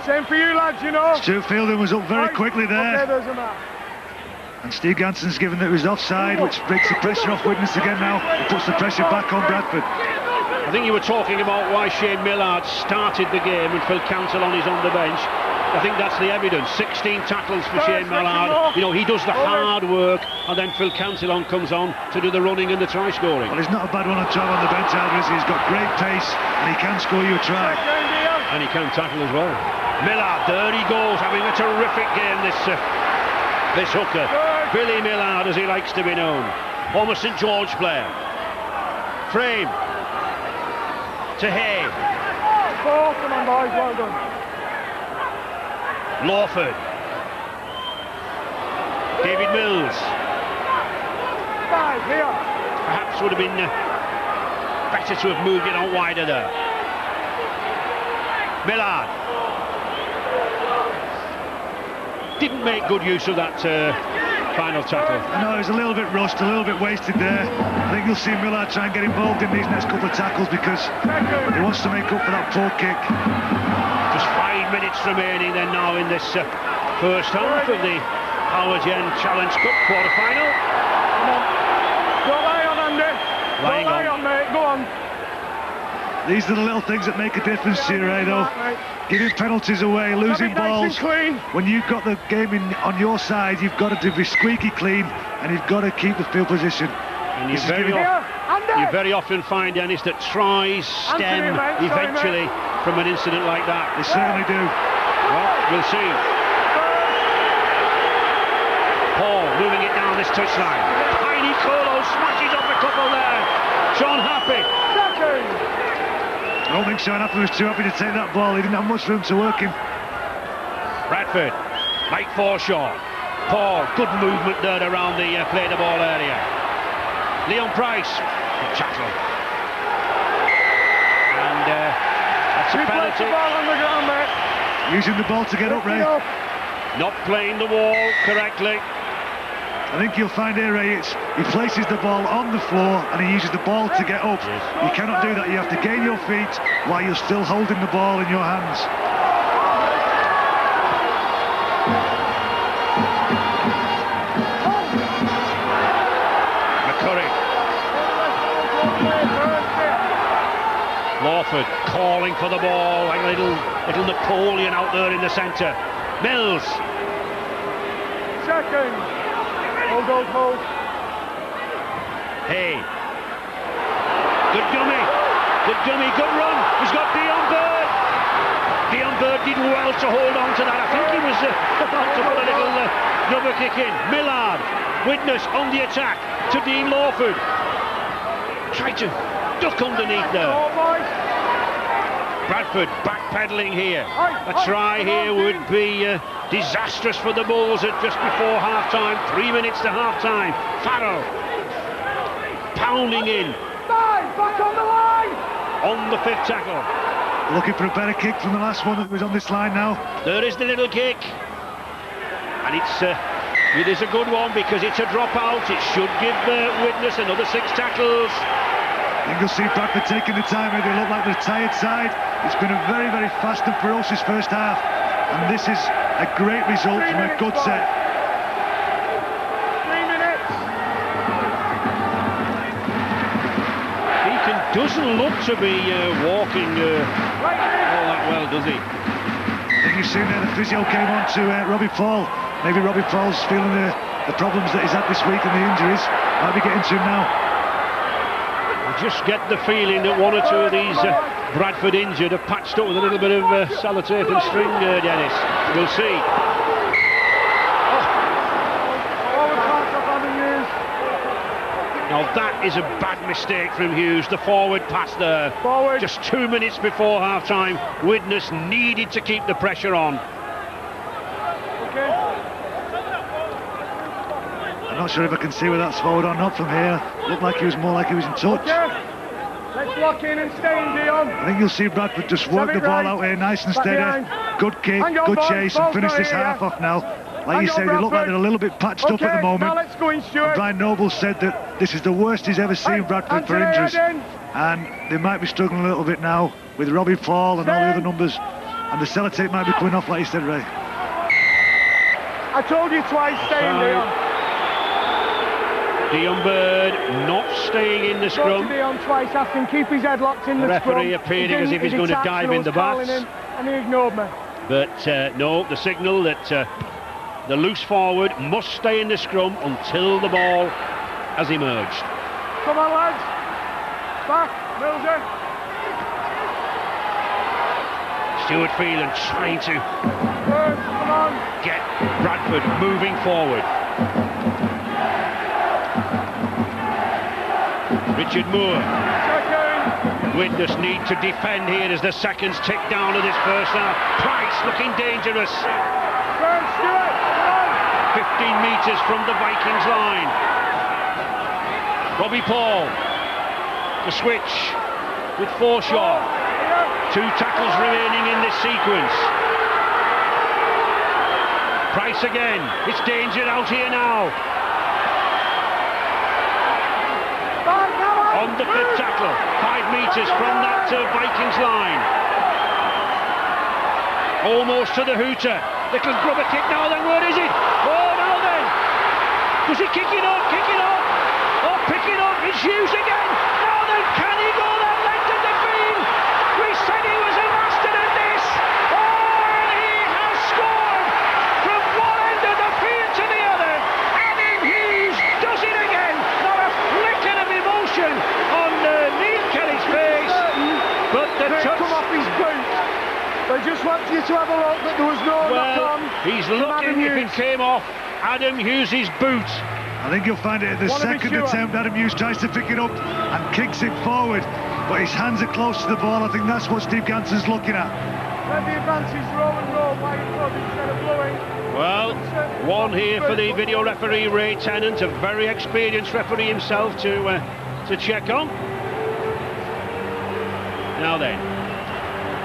Same for you, lads, you know. Stu Fielding was up very quickly there. And Steve Ganson's given that it was offside, which breaks the pressure off Widnes again now. It puts the pressure back on Bradford. I think you were talking about why Shane Millard started the game and Phil Cantillon is on the bench. I think that's the evidence. 16 tackles for Shane Millard. You know, he does the hard work, and then Phil Cantillon comes on to do the running and the try scoring. Well, he's not a bad one to have on the bench either, is he? He's got great pace, and he can score you a try. And he can tackle as well. Millard, there he goes, having a terrific game, this hooker. Billy Millard, as he likes to be known. Former St George player. Frame. To Hay. Come on, boys, well done. Lawford. David Mills. 5, here. Perhaps would have been better to have moved it on wider there. Millard didn't make good use of that final tackle. I know, he was a little bit rushed, a little bit wasted there. I think you'll see Millard try and get involved in these next couple of tackles because he wants to make up for that poor kick. Just 5 minutes remaining then now in this first half of the Howard Yen Challenge Cup quarter-final. Come on. Don't lie on, Andy. Lying Don't lie on, mate. Go on. These are the little things that make a difference to you, though. Giving penalties away, losing balls. When you've got the game on your side, you've got to be squeaky clean and you've got to keep the field position. And you very often find, Dennis, that tries stem eventually from an incident like that. They certainly do. Well, we'll see. Paul moving it down this touchline. Tiny Colo smashes off a couple there. Sean Happy. I don't think Sean Happy was too happy to take that ball. He didn't have much room to work in. Bradford, Mike Forshaw. Paul, good movement there around the play the ball area. Leon Price, good tackle. And that's a penalty. The ball on the ground, mate. Using the ball to get up, Ray. Not playing the wall correctly. I think you'll find here, Ray, he places the ball on the floor and he uses the ball to get up. Yes. You cannot do that. You have to gain your feet while you're still holding the ball in your hands. McCurry. Lawford calling for the ball like a little Napoleon out there in the centre. Mills. Second. Hold. Hey. Good dummy, good run. He's got Dion Bird. Dion Bird did well to hold on to that. I think he was about to put a little rubber kick in. Millard, Widnes on the attack to Dean Lawford. Tried to duck underneath there. Bradford backpedaling here. A try here would be disastrous for the Bulls at just before half-time. 3 minutes to half-time. Farrell pounding in. Back on the line! On the fifth tackle. Looking for a better kick from the last one that was on this line now. There is the little kick. And it is a good one because it's a dropout. It should give Widnes another 6 tackles. I think you'll see Bradford taking the time. They look like the tired side. It's been a very, very fast and ferocious first half. And this is a great result from a good set. 3 minutes. Beacon doesn't look to be walking all that well, does he? I think you've seen there the physio came on to Robbie Paul. Maybe Robbie Paul's feeling the problems that he's had this week and the injuries. Might be getting to him now. Just get the feeling that one or two of these Bradford injured are patched up with a little bit of sellotape and string, Dennis. We'll see. Now that is a bad mistake from Hughes. The forward pass there. Forward. Just 2 minutes before half-time. Widnes needed to keep the pressure on. I'm not sure if I can see whether that's forward or not from here. Looked like he was more like he was in touch. Let's lock in and stay in, Dion. I think you'll see Bradford just work the ball out here nice and steady. Good kick, good chase, and finish this half off now. Like you said, they look like they're a little bit patched up at the moment. Now let's go in, Stuart. Brian Noble said that this is the worst he's ever seen Bradford for injuries. And they might be struggling a little bit now with Robbie Paul and all the other numbers. And the sellotape might be coming off, like you said, Ray. I told you twice, stay in, Dion. Dion Bird not staying in the scrum. Dion twice, asked him keep his head locked in the scrum. Referee appearing as if he's going to dive in the bats. And he ignored me. But no, the signal that the loose forward must stay in the scrum until the ball has emerged. Come on, lads. Back, Milser. Stuart Phelan trying to come on. get Bradford moving forward. Richard Moore. Widnes need to defend here as the seconds tick down of this first half. Price looking dangerous. 15 metres from the Vikings line. Robbie Paul. The switch with Forshaw. 2 tackles remaining in this sequence. Price again. It's danger out here now. On the 5th tackle. 5 metres from that Vikings line. Almost to the hooter. Little grubber kick now then. Where is it? Oh, now then. Was he kicking up? Kicking up? Oh, picking up. It's Hughes again. Now then, can he go that length of the field? We said he was a master at this. Oh, and he has scored from one end of the field to the other. Adam Hughes does it again. Not a flicker of emotion on Neil Kelly's face. But the touch come off his boot. They just want you to have a look that there was no knock on. He's looking if it came off Adam Hughes' boot. I think you'll find it at the second attempt. Adam Hughes tries to pick it up and kicks it forward, but his hands are close to the ball. I think that's what Steve Ganson's looking at. Let the advances roll and roll by your club instead of blowing. Well, one here for the video referee Ray Tennant, a very experienced referee himself to check on. Now then,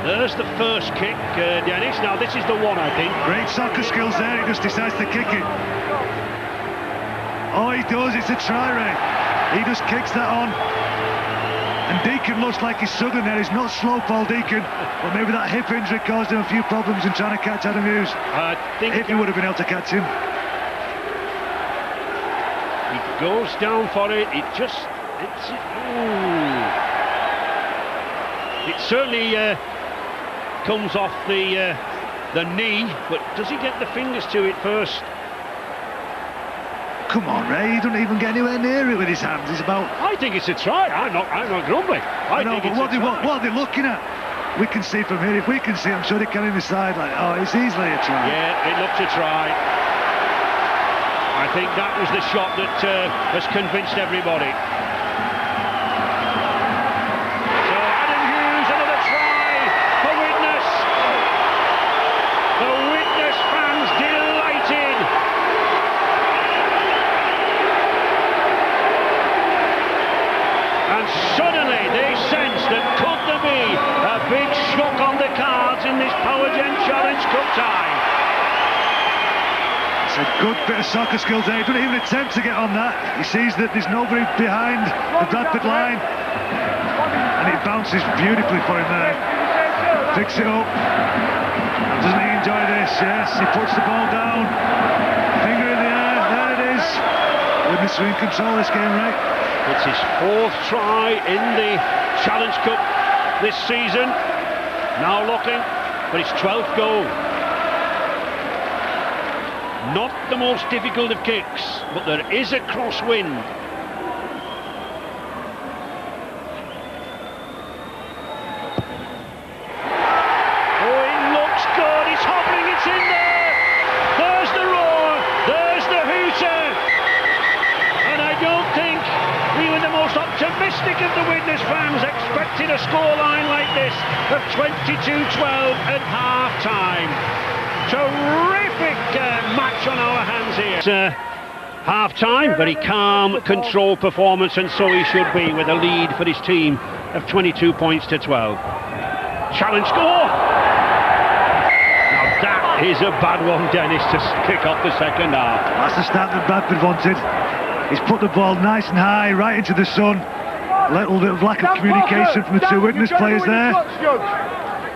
there's the first kick, Dennis. Now this is the one, I think. Great soccer skills there. He just decides to kick it. Oh, he does. It's a try, Ray. He just kicks that on. And Deacon looks like he's struggling there. He's not slow, Paul Deacon, but maybe that hip injury caused him a few problems in trying to catch Adam Hughes. I think if he would have been able to catch him. He goes down for it. It certainly comes off the knee, but does he get the fingers to it first? Come on, Ray, he doesn't even get anywhere near it with his hands. He's about... I think it's a try. I'm not grumbling. I know, but what are they looking at? We can see from here. If we can see, I'm sure they can in the sideline. Oh, it's easily a try. Yeah, it looked a try. I think that was the shot that has convinced everybody. So Adam Hughes, another try for Widnes. The Widnes fans delighted. And suddenly they sense that could there be a big shock on the cards in this Power Gen Challenge Cup tie. It's a good bit of soccer skills there. He doesn't even attempt to get on that. He sees that there's nobody behind the Bradford line. And it bounces beautifully for him there. Picks it up. And doesn't he enjoy this? Yes, he puts the ball down. Finger in the air. There it is. Widnes are in control of this game, right? It's his 4th try in the Challenge Cup this season. Now looking for his 12th goal. Not the most difficult of kicks, but there is a crosswind. Oh, it looks good. It's hovering. It's in there. There's the roar. There's the hooter. And I don't think even the most optimistic of the Widnes fans expected a scoreline like this of 22-12 at half-time. Terrific match on our hands here. It's half-time, very calm, controlled performance, and so he should be, with a lead for his team of 22 points to 12. Challenge score! Now that is a bad one, Dennis, to kick off the second half. That's the start that Bradford wanted. He's put the ball nice and high, right into the sun. A little bit of lack of communication from the two Widnes players there.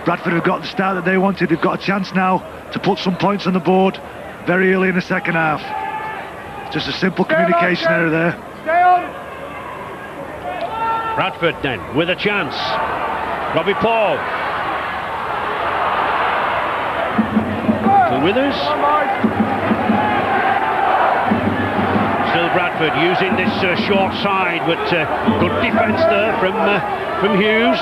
Bradford have got the start that they wanted. They've got a chance now to put some points on the board very early in the second half. Just a simple communication error there. Stay on. Bradford then with a chance. Robbie Paul. Still with us. Still Bradford using this short side, but good defence there from Hughes.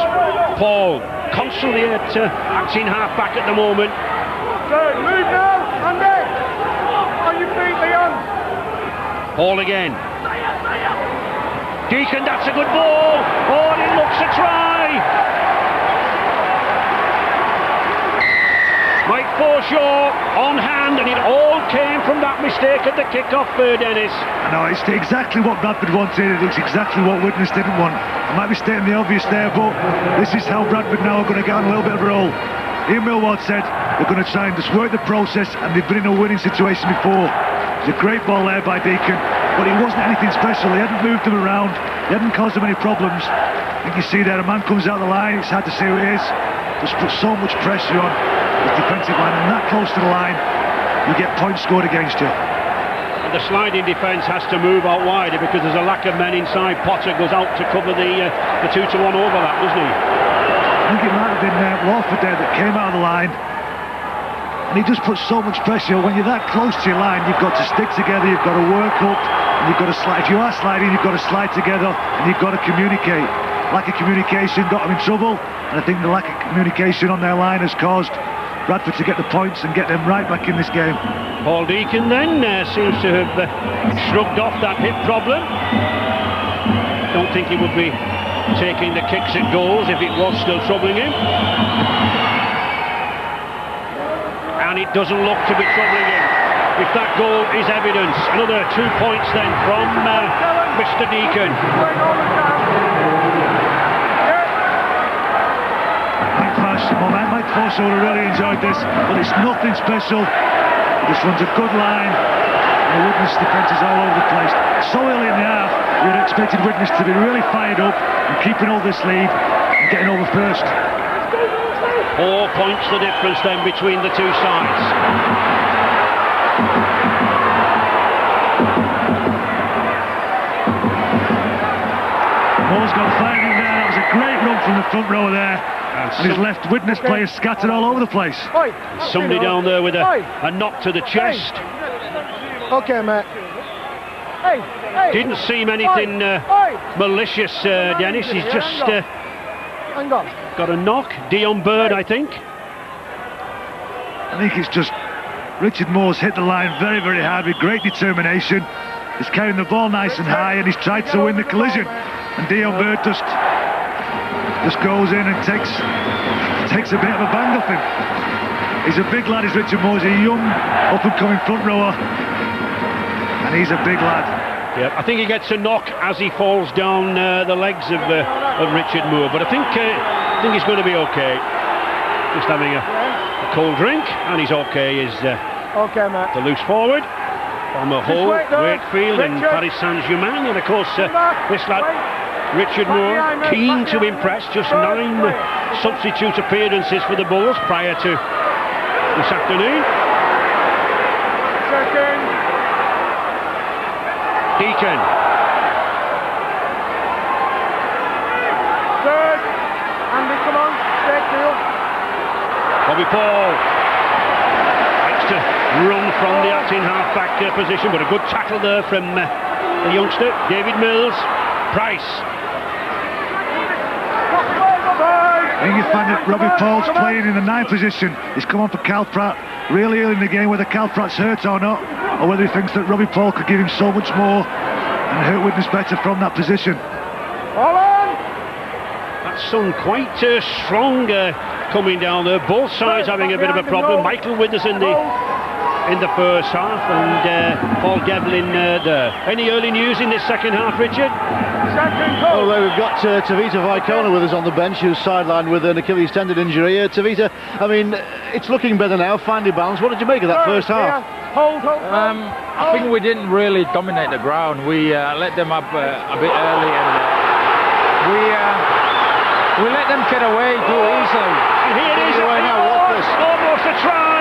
Paul constantly acting half back at the moment. Good, move now, Andy. On your feet, Leon. Paul again. Deacon, that's a good ball. Oh, and it looks a try. Mike Forshaw on hand, and it all came from that mistake at the kick-off, Dennis. No, it's exactly what Bradford wanted. It's exactly what Widnes didn't want. I might be stating the obvious there, but this is how Bradford now are going to get on a little bit of a roll. Ian Millward said they're going to try and just work the process, and they've been in a winning situation before. It's a great ball there by Deacon, but it wasn't anything special. He hadn't moved them around. He hadn't caused them any problems. I think you see there, a man comes out of the line. It's hard to see who it is. Just put so much pressure on the defensive line, and that close to the line, you get points scored against you. And the sliding defence has to move out wider because there's a lack of men inside. Potter goes out to cover the 2-to-1 overlap, doesn't he? I think it might have been Warford there that came out of the line, and he just puts so much pressure. When you're that close to your line, you've got to stick together, you've got to work up, and you've got to slide. If you are sliding, you've got to slide together, and you've got to communicate. Lack of communication got them in trouble, and I think the lack of communication on their line has caused Bradford to get the points and get them right back in this game. Paul Deacon then seems to have shrugged off that hip problem. Don't think he would be taking the kicks at goals if it was still troubling him. And it doesn't look to be troubling him. If that goal is evidence, another 2 points then from Mr. Deacon. Mike Forshaw would have really enjoyed this, but it's nothing special. This one's a good line. The Widnes defence is all over the place. So early in the half, you'd have expected Widnes to be really fired up and keeping all this lead and getting over first. 4 points the difference then between the two sides. Moore's got fired in there. That was a great run from the front row there. And he's left Widnes players scattered all over the place. Somebody down there with a knock to the chest. Okay, mate. Didn't seem anything malicious, Dennis. He's just Hang on. got a knock. Dion Bird, I think. I think it's just Richard Moore's hit the line very, very hard with great determination. He's carrying the ball nice and high, and he's tried to win the collision. And Dion Bird just goes in and takes a bit of a bang off him. He's a big lad, is Richard Moore. He's a young, up-and-coming front rower, and he's a big lad. Yeah, I think he gets a knock as he falls down the legs of Richard Moore, but I think he's going to be okay. Just having a cold drink, and he's okay. Is okay, mate. The loose forward from Hull, Wakefield, and Paris Saint-Germain, and of course this lad Richard Moore, keen to impress. Just 9 substitute appearances for the Bulls prior to this afternoon. Deacon. Third. Andy, come on. Straight field. Bobby Paul likes to run from the acting half-back position, but a good tackle there from the youngster, David Mills. Price. I think you find that Robbie Paul's playing in the 9th position. He's come on for Cal Pratt really early in the game, whether Cal Pratt's hurt or not, or whether he thinks that Robbie Paul could give him so much more and hurt Widnes better from that position. That's some quite strong coming down there. Both sides having a bit of a problem. Michael Widnes in the first half, and Paul Devlin there. Any early news in this second half, Richard? Oh, well, we've got Tavita Vaikona with us on the bench, who's sidelined with an Achilles tendon injury. Tavita, I mean, it's looking better now, finely balanced. What did you make of that first half? I think we didn't really dominate the ground. We let them up a bit early, and we let them get away too easily. And here it is. Almost a try.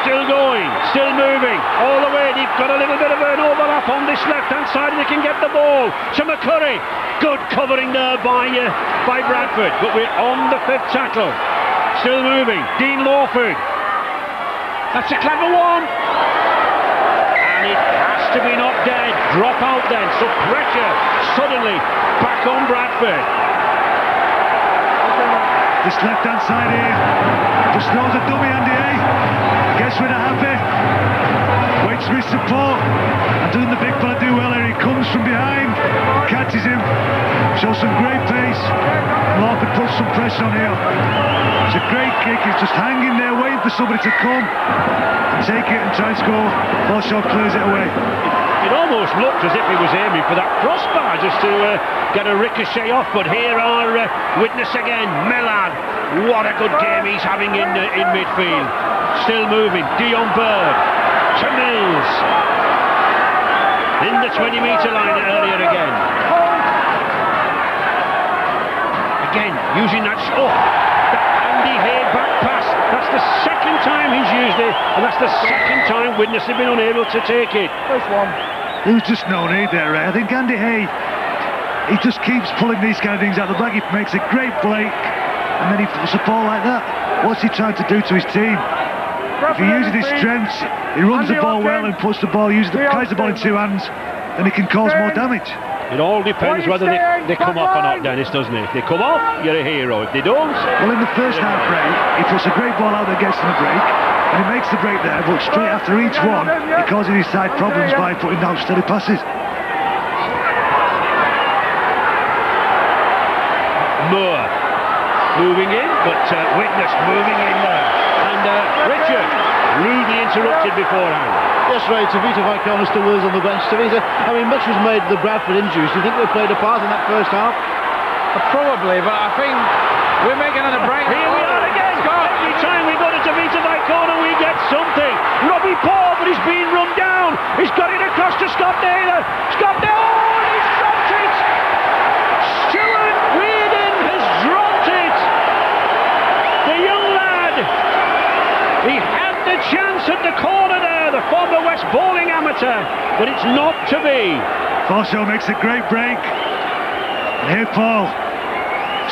Still going, still moving, all the way. They've got a little bit of an overlap on this left-hand side, and they can get the ball to McCurry. Good covering there by Bradford, but we're on the 5th tackle. Still moving, Dean Lawford. That's a clever one. And it has to be knocked dead. Drop out then, so pressure suddenly back on Bradford. This left-hand side here just throws a dummy, Andy, Gets rid of Happy, waits for his support, and doing the big fella do well here. He comes from behind, catches him, shows some great pace. Lawford put some pressure on here. It's a great kick. He's just hanging there waiting for somebody to come and take it and try and score. Forshaw clears it away. It almost looked as if he was aiming for that crossbar just to get a ricochet off, but here are Widnes again. Millard, what a good game he's having in midfield. Still moving. Dion Bird to Mills. In the 20-metre line earlier again. Again, using that Andy Hay back pass. That's the second time he's used it, and that's the second time Widnes have been unable to take it. First one. There was just no need there, Ray. I think Andy Hay, he just keeps pulling these kind of things out of the bag. He makes a great break, and then he puts a ball like that. What's he trying to do to his team? If he uses his strengths, he runs the ball well and puts the ball, carries the ball in two hands, then he can cause more damage. It all depends whether they come off or not, Dennis, doesn't it? If they come off, you're a hero. If they don't... Well, in the first half break, he puts a great ball out that gets in the break, and he makes the break there, but straight after each one, he causes his side problems by putting down steady passes. Moore moving in, but Widnes moving in there. And Richard, rudely interrupted beforehand. Yes, Ray, Tit-for-tat Vicona still was on the bench. Tit-for-tat, I mean, much was made of the Bradford injuries. Do you think they played a part in that first half? Probably, but I think we're making it a break. Here we are again. Every time we go to Tit-for-tat Vicona, we get something. Robbie Paul, but he's being run down. He's got it across to Scott Naylor. Scott Naylor, and he's dropped it. Stuart Reardon has dropped it. The young lad. He had the chance at the corner there, the former West bowling amateur, but it's not to be. Forshaw makes a great break. And here Paul,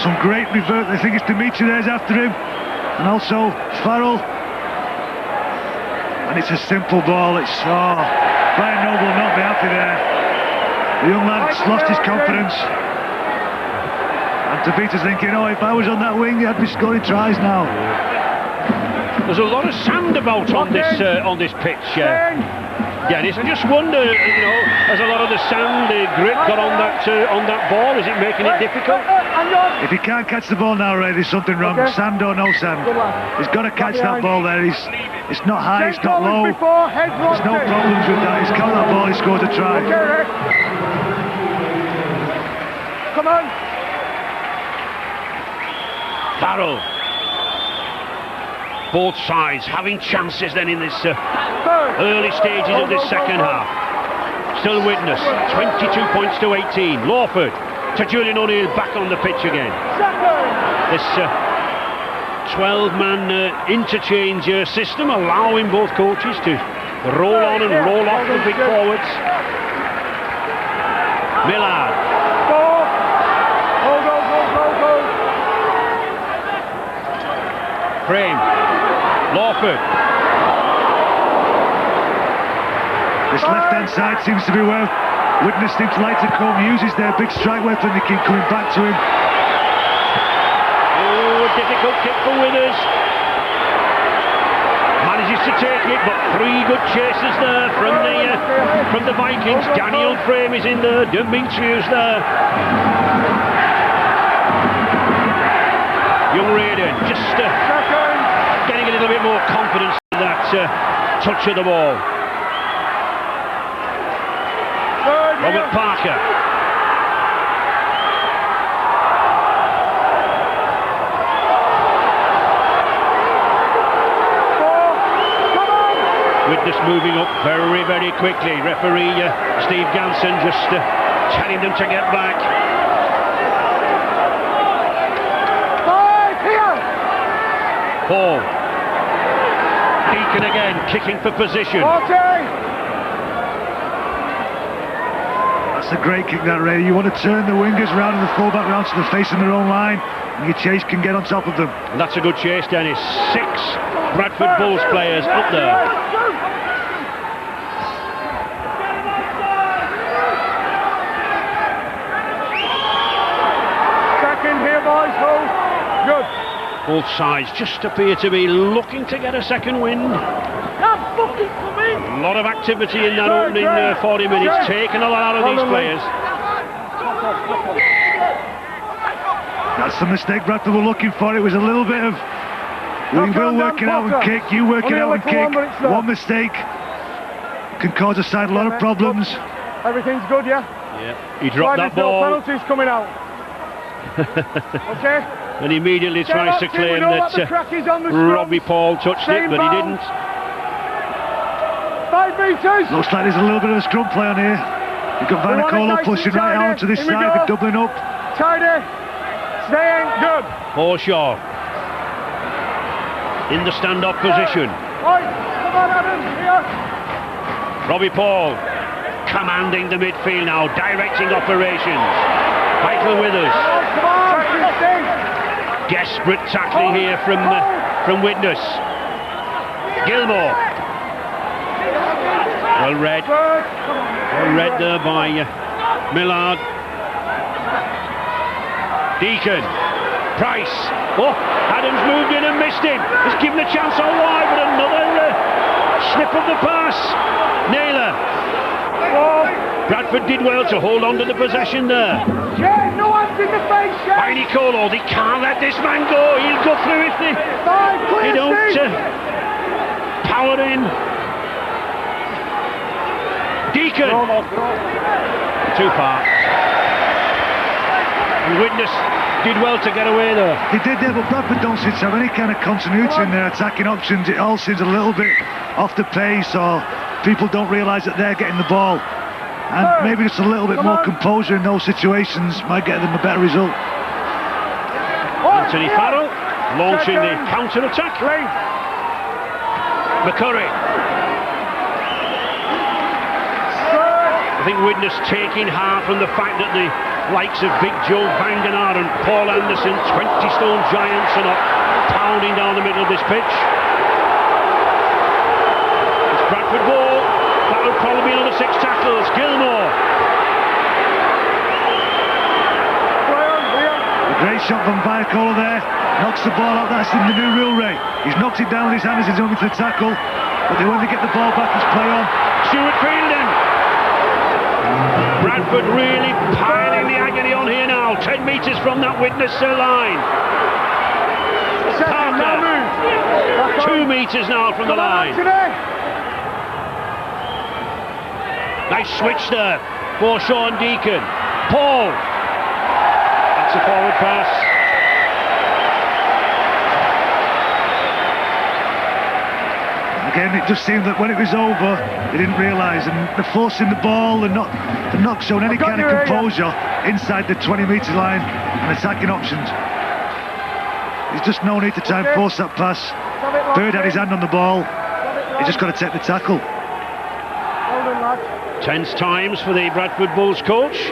some great revert. I think it's Dimitri there's after him, and also Farrell. And it's a simple ball. It's Brian Noble will not be happy there. The young lad's lost his confidence. And Tit-for-tat's thinking, oh, if I was on that wing, I'd be scoring tries now. There's a lot of sand about on this pitch. Dennis, I just wonder, has a lot of the sand, the grit got on that ball? Is it making it difficult? If he can't catch the ball now, Ray, there's something wrong. Sand or no sand, he's got to catch that ball there. It's not high, it's not low. There's no problems with that. He's caught that ball, he scored a try. Come on. Farrell. Both sides having chances then in this early stages of this second half. Still Widnes, 22 points to 18. Lawford to Julian O'Neill back on the pitch again. This 12-man interchange system allowing both coaches to roll on and roll off the big forwards. Millard. Frame. Lawford. This left-hand side seems to be where Widnes thinks like to come, uses their big strike weapon, they keep coming back to him. Oh, a difficult kick for Withers. Manages to take it, but three good chases there from the Vikings. Daniel Frame is in there, Demetrius there. Young Reardon just getting a little bit more confidence in that touch of the ball. Robert Parker. Widnes moving up very, very quickly. Referee Steve Ganson just telling them to get back. Paul. Deacon again, kicking for position. That's a great kick, that, Ray. You want to turn the wingers round and the fullback round so they're facing their own line, and your chase can get on top of them. And that's a good chase, Dennis. 6 Bradford Bulls players up there. Second here, boys. Good. Both sides just appear to be looking to get a second wind. A lot of activity in that opening 40 minutes, taking a lot out of these players. That's That's the mistake Bradford were looking for. It was a little bit of we will work it out and kick, you work it out and kick. One mistake can cause a side a lot of problems. Everything's good, yeah? Yeah, he dropped that ball. No penalties coming out. Okay? And immediately tries to claim that Robbie Paul touched it, but he didn't. 5 metres! Looks like there's a little bit of a scrum play on here. You've got Vanicolo pushing right out to this side, they're doubling up. Tidy, staying good. Forshaw in the stand-up position. Right, come on, Adam, here. Robbie Paul commanding the midfield now, directing operations. Michael Withers. Come on, Desperate tackling here from Widnes. Gilmore. Well read there by Millard. Deacon. Price. Oh, Adams moved in and missed him. He's given a chance all wide, but another slip of the pass. Naylor. Bradford did well to hold on to the possession there. Yeah, no hands in the face, yeah. Heidi Colo, they can't let this man go. He'll go through if they don't power in. Deacon. Too far. And Widnes did well to get away there. He did there, but Bradford don't seem to have any kind of continuity in their attacking options. It all seems a little bit off the pace, or people don't realise that they're getting the ball. And maybe just a little bit more composure in those situations might get them a better result. Anthony Farrell launching the counter-attack. McCurry. I think Widnes taking heart from the fact that the likes of Big Joe Vanganar and Paul Anderson, 20-stone giants, are not pounding down the middle of this pitch. It's Bradford ball. That will probably be another 6 tackles. Gilmore. A great shot from Viacola there. Knocks the ball out. That's in the new rule, Ray. He's knocked it down with his hand as he's only to the tackle. But then when they get the ball back, it's play on. Stuart Fielding. Bradford really piling the agony on here now. 10 metres from that Widnes line. Parker. 2 metres now from the line. Nice switch there for Sean Deacon. Paul. That's a forward pass. Again, it just seemed that when it was over, they didn't realise, and they're forcing the ball, they're not showing any kind of composure inside the 20-metre line and attacking options. There's just no need to try and force that pass. Bird had his hand on the ball. He's just got to take the tackle. Tense times for the Bradford Bulls coach.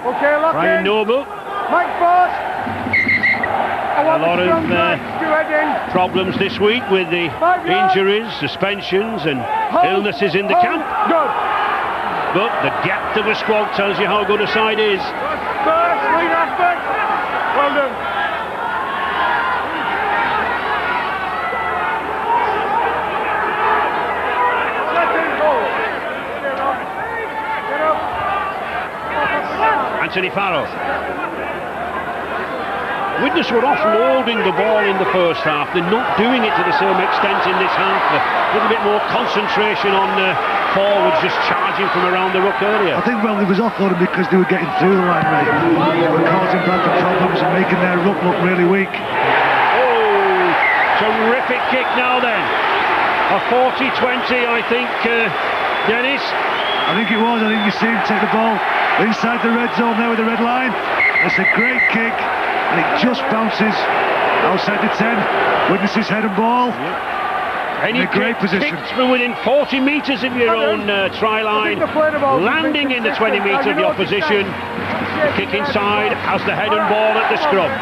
Ryan Noble. A lot of problems this week with the injuries, suspensions and illnesses in the camp. But the depth of a squad tells you how good a side is. Well done. Anthony Farrell. Widnes were offloading the ball in the first half. They're not doing it to the same extent in this half. A little bit more concentration on forwards just charging from around the ruck area. I think, well, it was offloading because they were getting through the line, right? They were causing Bradford problems and making their ruck look really weak. Oh, terrific kick now then. A 40-20, I think, Dennis. I think it was. I think you see him take the ball inside the red zone there with the red line. It's a great kick. And it just bounces outside the 10. Widnes' head and ball. Any in a great position. Kicks from within 40 metres of your own try line, landing in the 20 metres of the opposition. Kick inside has the head and ball at the scrum.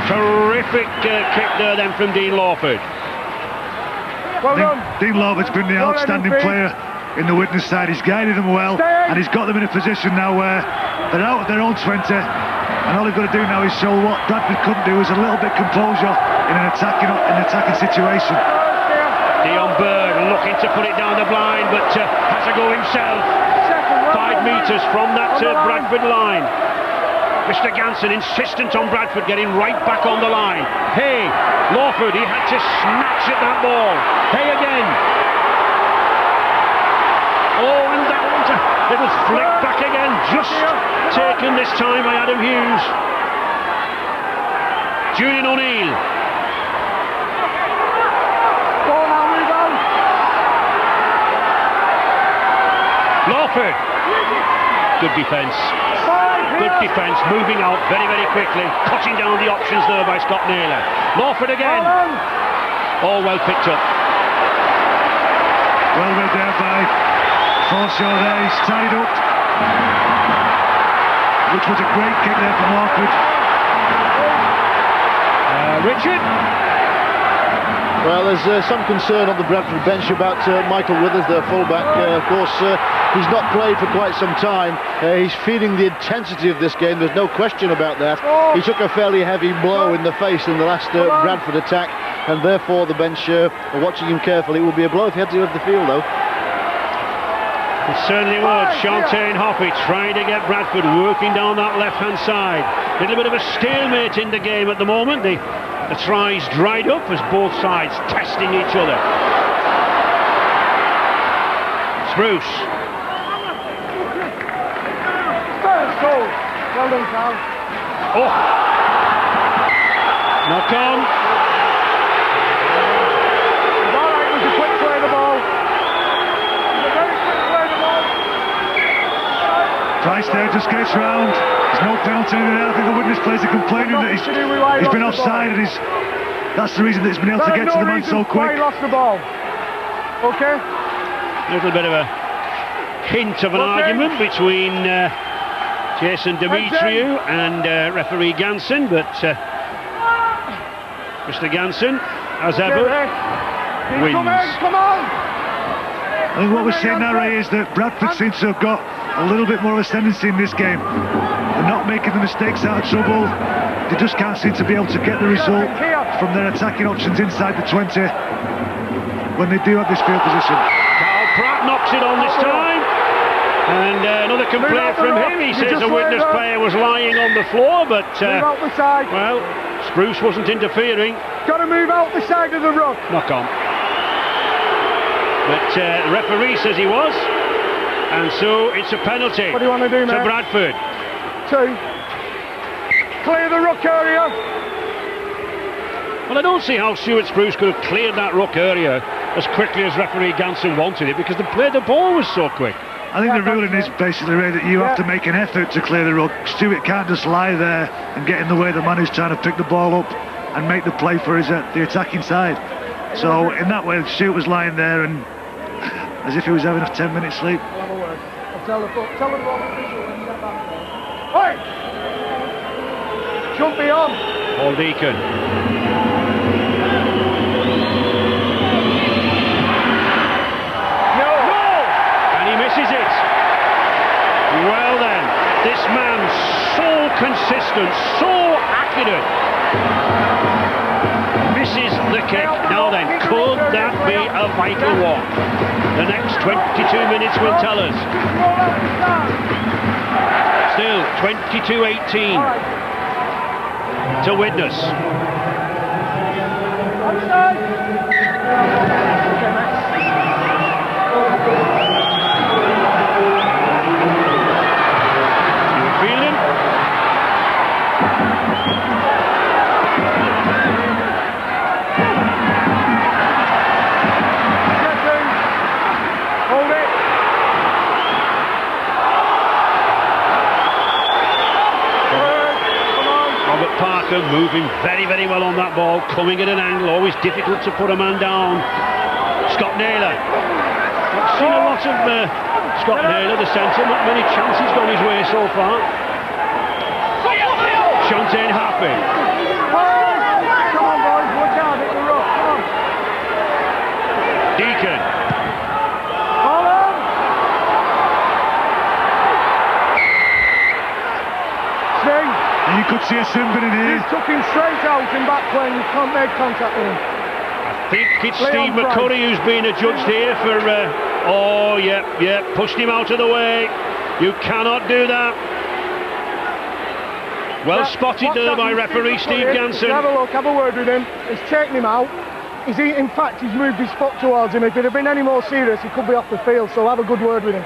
Terrific kick there then from Dean Lawford. Dean Lawford's been the outstanding player in the Widnes side. He's guided them well, and he's got them in a position now where they're out of their own 20. And all they've got to do now is show what Bradford couldn't do, is a little bit composure in an attacking situation. Dion Bird looking to put it down the blind, but has a go himself. 5 metres from that Bradford line. Mr. Ganson insistent on Bradford getting right back on the line. Hay, Lawford, he had to snatch at that ball. Hay again. Oh, and that one, it was flicked back again, just taken this time by Adam Hughes. Julian O'Neill. Lawford. Good defence. Good defence, moving out very, very quickly, cutting down the options there by Scott Naylor. Lawford again. All well picked up. Well read there by Forshaw there, he's tied up. Which was a great kick there from Lawford. Richard? Well, there's some concern on the Bradford bench about Michael Withers, their fullback. Of course, he's not played for quite some time. He's feeling the intensity of this game, there's no question about that. He took a fairly heavy blow in the face in the last Bradford attack, and therefore the bench are watching him carefully. It would be a blow if he had to leave the field, though. It certainly would. Shantae Hoppy trying to get Bradford working down that left-hand side. A little bit of a stalemate in the game at the moment. The tries dried up as both sides testing each other. Spruce. Well done, Carl. Oh! Knock on. All right, it was a quick play of the ball. Price there just gets round. There's no penalty in there. I think the witness players are complaining that he's been offside, and that's the reason that he's been able to get to the man so quick. Why he lost the ball. Okay. A little bit of a hint of an argument between Jason Demetriou and referee Ganson, but Mr. Ganson, as ever, wins. Come on! I think what we're seeing now, Ray, is that Bradford seems to have got a little bit more ascendancy in this game. They're not making the mistakes out of trouble. They just can't seem to be able to get the result from their attacking options inside the 20 when they do have this field position. Carl Pratt knocks it on this time. And another complaint from him. He says a Widnes player was lying on the floor, but well, Spruce wasn't interfering. Got to move out the side of the ruck. Knock on. But the referee says he was, and so it's a penalty. What do you want to do, mate? To Bradford. 2. Clear the ruck area. Well, I don't see how Stuart Spruce could have cleared that ruck area as quickly as referee Ganson wanted it, because the ball was so quick. I think the ruling is basically, Ray, that you have to make an effort to clear the ruck. Stuart can't just lie there and get in the way of the man who's trying to pick the ball up and make the play for the attacking side. So in that way, Stuart was lying there and as if he was having a 10-minute sleep. I'll have a word. I'll tell the ball official when you get back. Hey! Shouldn't be on. Paul Deacon. Misses it. Well then, this man so consistent, so accurate. Misses the kick. Now then, could that be a vital one? The next 22 minutes will tell us. Still 22-18 to Widnes. Moving very, very well on that ball, coming at an angle, always difficult to put a man down. Scott Naylor. I've seen a lot of Scott Naylor, the centre, not many chances gone his way so far. Shantae Happy. Come on, boys, watch out, hit the rock, come on. Deacon. Hold on. Sting. And you could see a Simbin in here. He's took him straight out in back plane. You can't make contact with him. I think it's Steve McCurry who's been adjudged here for... oh, yeah, pushed him out of the way. You cannot do that. Well spotted there by referee Steve Ganson. Have a look, have a word with him. He's taken him out. In fact, he's moved his foot towards him. If it had been any more serious, he could be off the field, so have a good word with him.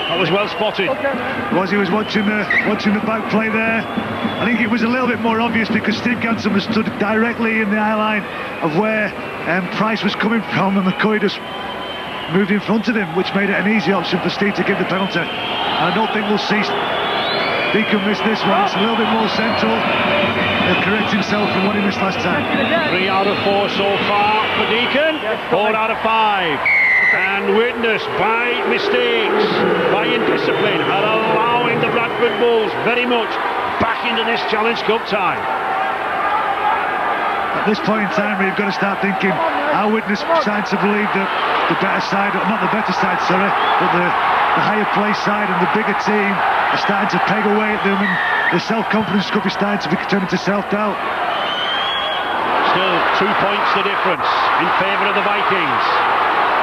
That was well spotted. He was watching the back play there. I think it was a little bit more obvious because Steve Ganson was stood directly in the eye line of where Price was coming from, and McCoy just moved in front of him, which made it an easy option for Steve to give the penalty. I don't think we'll see Deacon miss this one. It's a little bit more central. He'll correct himself from what he missed last time. 3 out of 4 so far for Deacon. 4 out of 5. And Widnes, by mistakes, by indiscipline, are allowing the Bradford Bulls very much back into this Challenge Cup tie. At this point in time, we've got to start thinking, our Widnes starting to believe that the better side, not the better side, sorry, but the higher place side and the bigger team are starting to peg away at them, and the self-confidence could be starting to be turned into self-doubt. Still 2 points the difference in favour of the Vikings,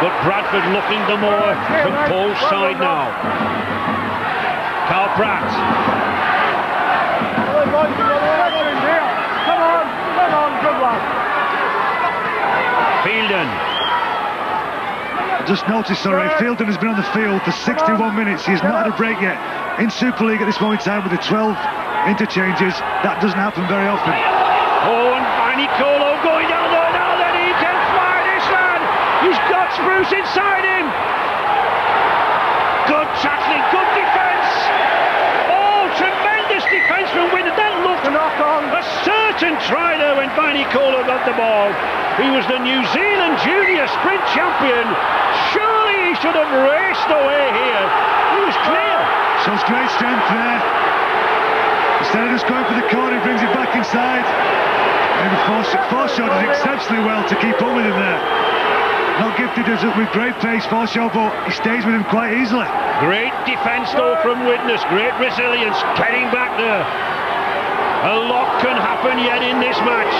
but Bradford looking the more composed side now. Carl Pratt. Come on, good lad. Fielden. Just noticed, sorry, Fielden has been on the field for 61 minutes. He has not had a break yet. In Super League at this moment in time with the 12 interchanges, that doesn't happen very often. Oh, and Nicolo going down there now, then he can fly this man. He's got Spruce inside him. Good tackling, good defence. Oh, tremendous defence from Widnes. That looked a certain try there when Nicolo got the ball. He was the New Zealand junior sprint champion. Surely he should have raced away here. He was clear. Shows great strength there. Instead of just going for the corner, he brings it back inside. And Forshaw did exceptionally well to keep up with him there. Not gifted with great pace, Forshaw, but he stays with him quite easily. Great defence though from Widnes. Great resilience, getting back there. A lot can happen yet in this match.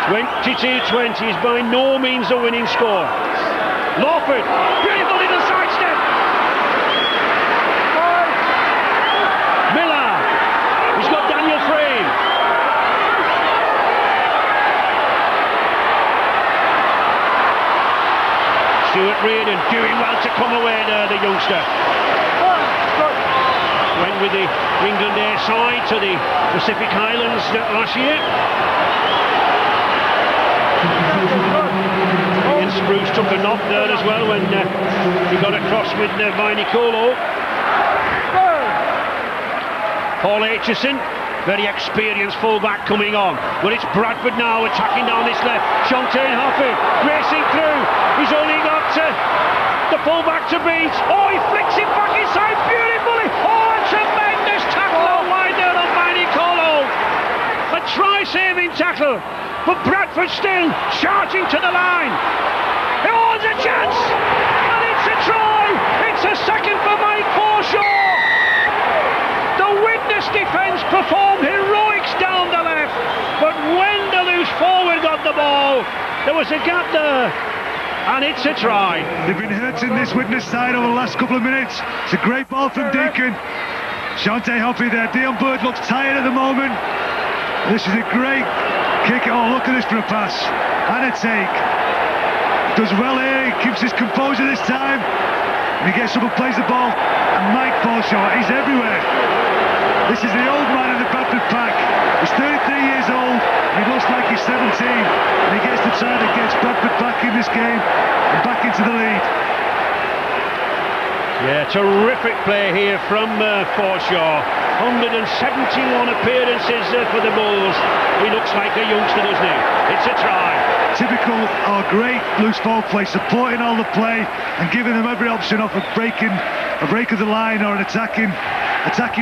22-20 is by no means a winning score. Lawford, beautiful little sidestep. Miller, he's got Daniel Frame. Stuart Reardon doing well to come away there, the youngster. Went with the England Air side to the Pacific Highlands last year. Ian Spruce took a knock there as well when he got across with Nicolo. Paul Aitchison, very experienced fullback coming on. But it's Bradford now attacking down this left. Shontaine Hoffey racing through. He's only got the fullback to beat. Oh, he flicks it back inside beautifully. Oh, a tremendous tackle out wide there on Nicolo. A try-saving tackle. But Bradford still charging to the line. Oh, there's a chance! And it's a try! It's a second for Mike Forshaw! The Widnes defence performed heroics down the left, but when the loose forward got the ball, there was a gap there, and it's a try. They've been hurting this Widnes side over the last couple of minutes. It's a great ball from Deacon. Shontaine Hoffey there. Dion Bird looks tired at the moment. This is a great kick. Oh, look at this for a pass and a take. Does well here. He keeps his composure this time, and he gets up and plays the ball. And Mike Forshaw, he's everywhere. This is the old man in the Bradford pack. He's 33 years old, and he looks like he's 17, and he gets the try that gets Bradford back in this game and back into the lead. Yeah, terrific play here from Forshaw. 171 appearances for the Bulls. He looks like a youngster, doesn't he? It's a try. Typical, great loose ball play, supporting all the play and giving them every option off a break of the line or an attacking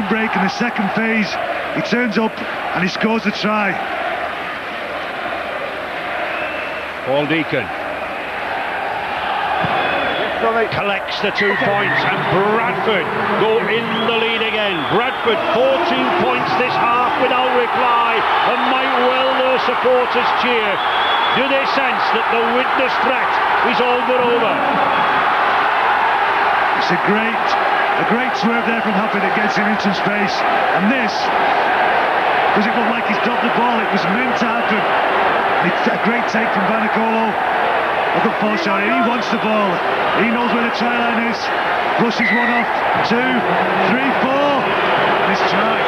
break in the second phase. He turns up and he scores the try. Paul Deacon collects the 2 points, and Bradford go in the lead again. Bradford 14 points this half without reply, and might well their supporters cheer. Do they sense that the Widnes threat is all but over? It's a great A great swerve there from Happy that gets him into space. And this, does it look like he's dropped the ball? It was meant to happen. It's a great take from Vanicolo. Look at Forshaw, he wants the ball. He knows where the try line is. Brushes one off, 2, 3, 4. This try.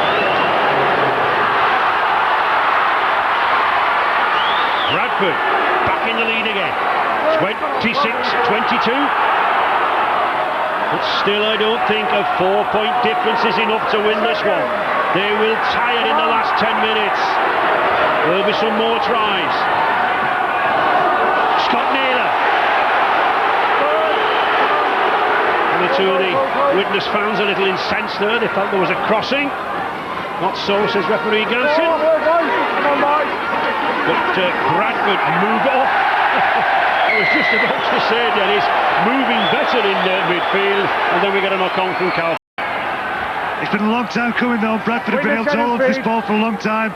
Bradford back in the lead again. 26-22. But still, I don't think a 4-point difference is enough to win this one. They will tie it in the last 10 minutes. There'll be some more tries. Scott Naylor. And the two of the Widnes fans a little incensed there. They felt there was a crossing. Not so, says referee Ganson. But Bradford moved off. I was just about to say that he's moving better in midfield, and then we get a knock-on from Cal. It's been a long time coming though. Bradford have been able to hold this ball for a long time.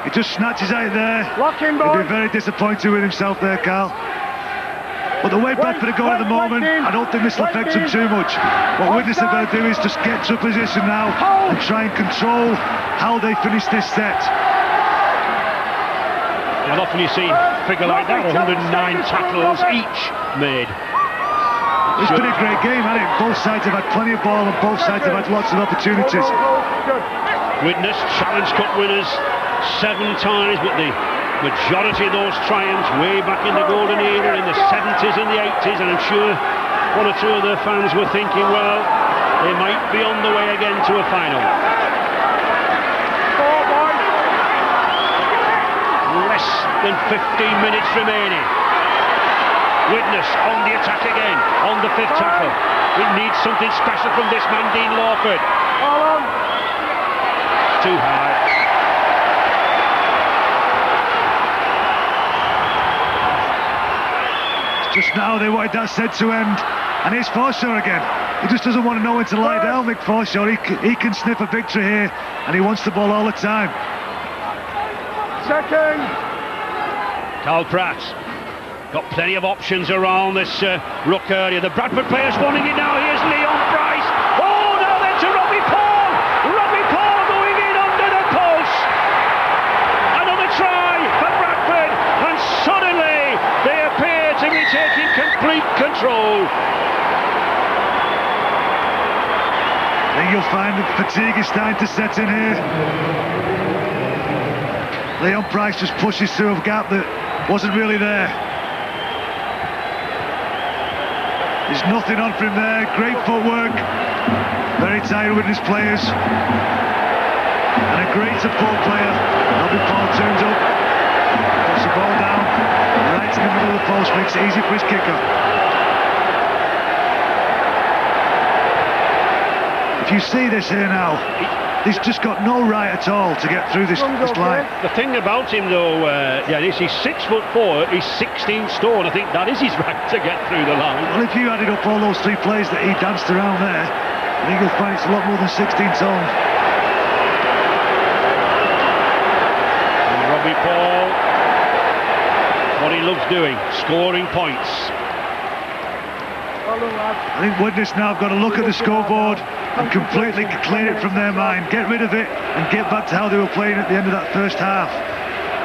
He just snatches out there. He'll be very disappointed with himself there, Carl. But the way Bradford are going at the moment, I don't think this will affect them too much. What Widnes are going to do is just get to a position now and try and control how they finish this set. And often you see a figure like that, 109 tackles each made. It's been a great game, hasn't it? Both sides have had plenty of ball and both sides have had lots of opportunities. Widnes, Challenge Cup winners 7 times, but the majority of those triumphs way back in the golden era, in the 70s and the 80s, and I'm sure one or two of their fans were thinking, well, they might be on the way again to a final. Less than 15 minutes remaining. Widnes on the attack again, on the 5th tackle. It needs something special from this man, Dean Lawford. Too high. Just now they wanted that set to end, and here's Forshaw again. He just doesn't want to know when to lie down, Mick Forshaw. He can sniff a victory here, and he wants the ball all the time. Second. Carl Pratt got plenty of options around this ruck area. The Bradford players wanting it now. Here's Leon Price. Oh, now then to Robbie Paul. Robbie Paul going in under the post. Another try for Bradford, and suddenly they appear to be taking complete control. I think you'll find that fatigue is starting to set in here. Leon Price just pushes through a gap that wasn't really there. There's nothing on for him there. Great footwork. Very tired Widnes players. And a great support player. Robbie Paul turns up. Puts the ball down. Right in the middle of the post. Makes it easy for his kicker. If you see this here now, he's just got no right at all to get through this line. The thing about him though, is he's 6'4", he's 16 stone. I think that is his right to get through the line. Well, if you added up all those 3 plays that he danced around there, I think you'll find it's a lot more than 16 stone. And Robbie Paul, what he loves doing, scoring points. I think Widnes now have got to look at the scoreboard and completely clear it from their mind, get rid of it and get back to how they were playing at the end of that first half.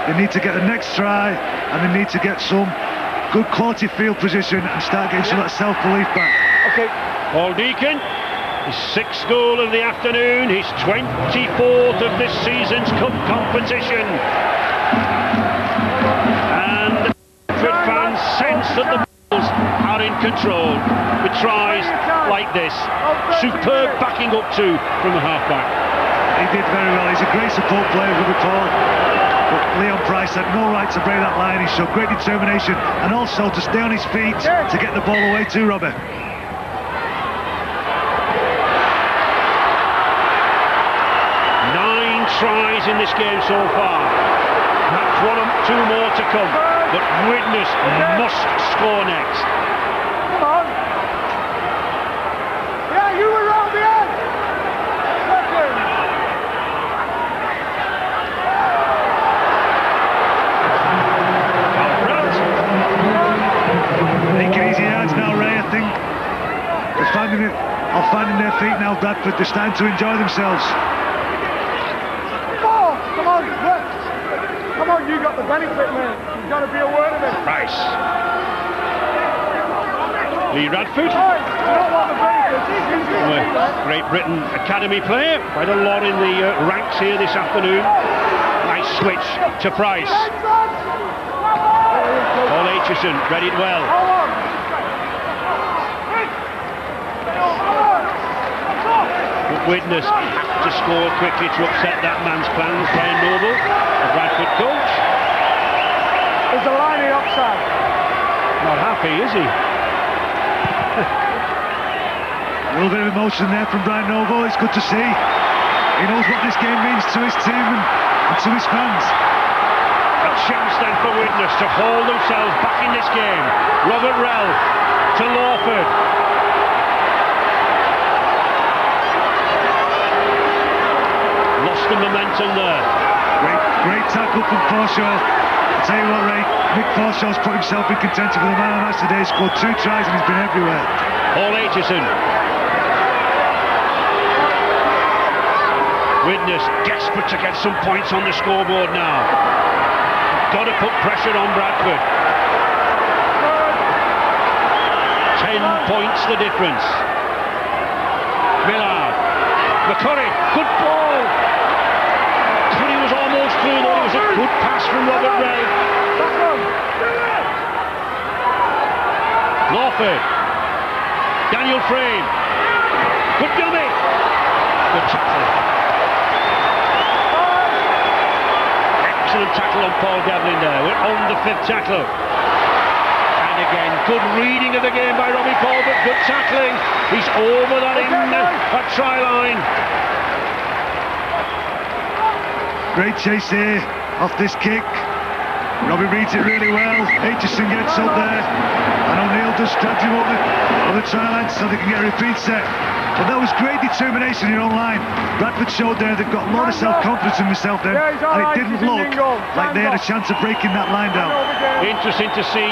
They need to get the next try, and they need to get some good quality field position and start getting some of that self-belief back. Okay. Paul Deacon, his 6th goal of the afternoon, his 24th of this season's cup competition. And the Bradford fans sense that the Bulls are in control with tries like this. Superb backing up too from the halfback. He did very well. He's a great support player with Paul. But Leon Price had no right to break that line. He showed great determination and also to stay on his feet to get the ball away too, Robert. 9 tries in this game so far. Perhaps 1 or 2 more to come. But Widnes must score next. Come on. Yeah, you were around the end. Second. Making easy yards now, Ray. I think they're finding it are finding their feet now, Bradford. They're starting to enjoy themselves. Oh, come on, look. Come on, you got the benefit, mate. You've got to be aware of it. Price. Lee Radford. Hey, you don't want the benefit. Great Britain Academy player. Quite a lot in the ranks here this afternoon. Nice switch to Price. Paul Aitchison read it well. But Widnes have to score quickly to upset that man's plans. Brian Noble, the Bradford coach. There's a line in offside. Not happy, is he? A little bit of emotion there from Brian Noble. It's good to see. He knows what this game means to his team and to his fans. A chance then for Widnes to hold themselves back in this game. Robert Rell to Lawford. Lost the momentum there. Great tackle from Forshaw. I'll tell you what, Ray, Nick Forshaw's put himself in contention for the man of the match today. He's scored 2 tries and he's been everywhere. Paul Aitchison. Widnes desperate to get some points on the scoreboard now. Got to put pressure on Bradford. 10 points the difference. Millard. McCurry, good ball. But he was almost through though. It was a good pass from Robert Ray. Lawford. Daniel Frame. Good dummy. Good tackle. Excellent tackle on Paul Devlin there. We're on the 5th tackle. And again, good reading of the game by Robbie Paul, but good tackling. He's over that try line. Great chase here off this kick. Robbie reads it really well. Aitchison gets up there. And O'Neill just grabs him on the try line so they can get a repeat set. But that was great determination in your own line. Bradford showed there they've got a lot of self-confidence in themselves then, and it didn't look like they had a chance of breaking that line down. Interesting to see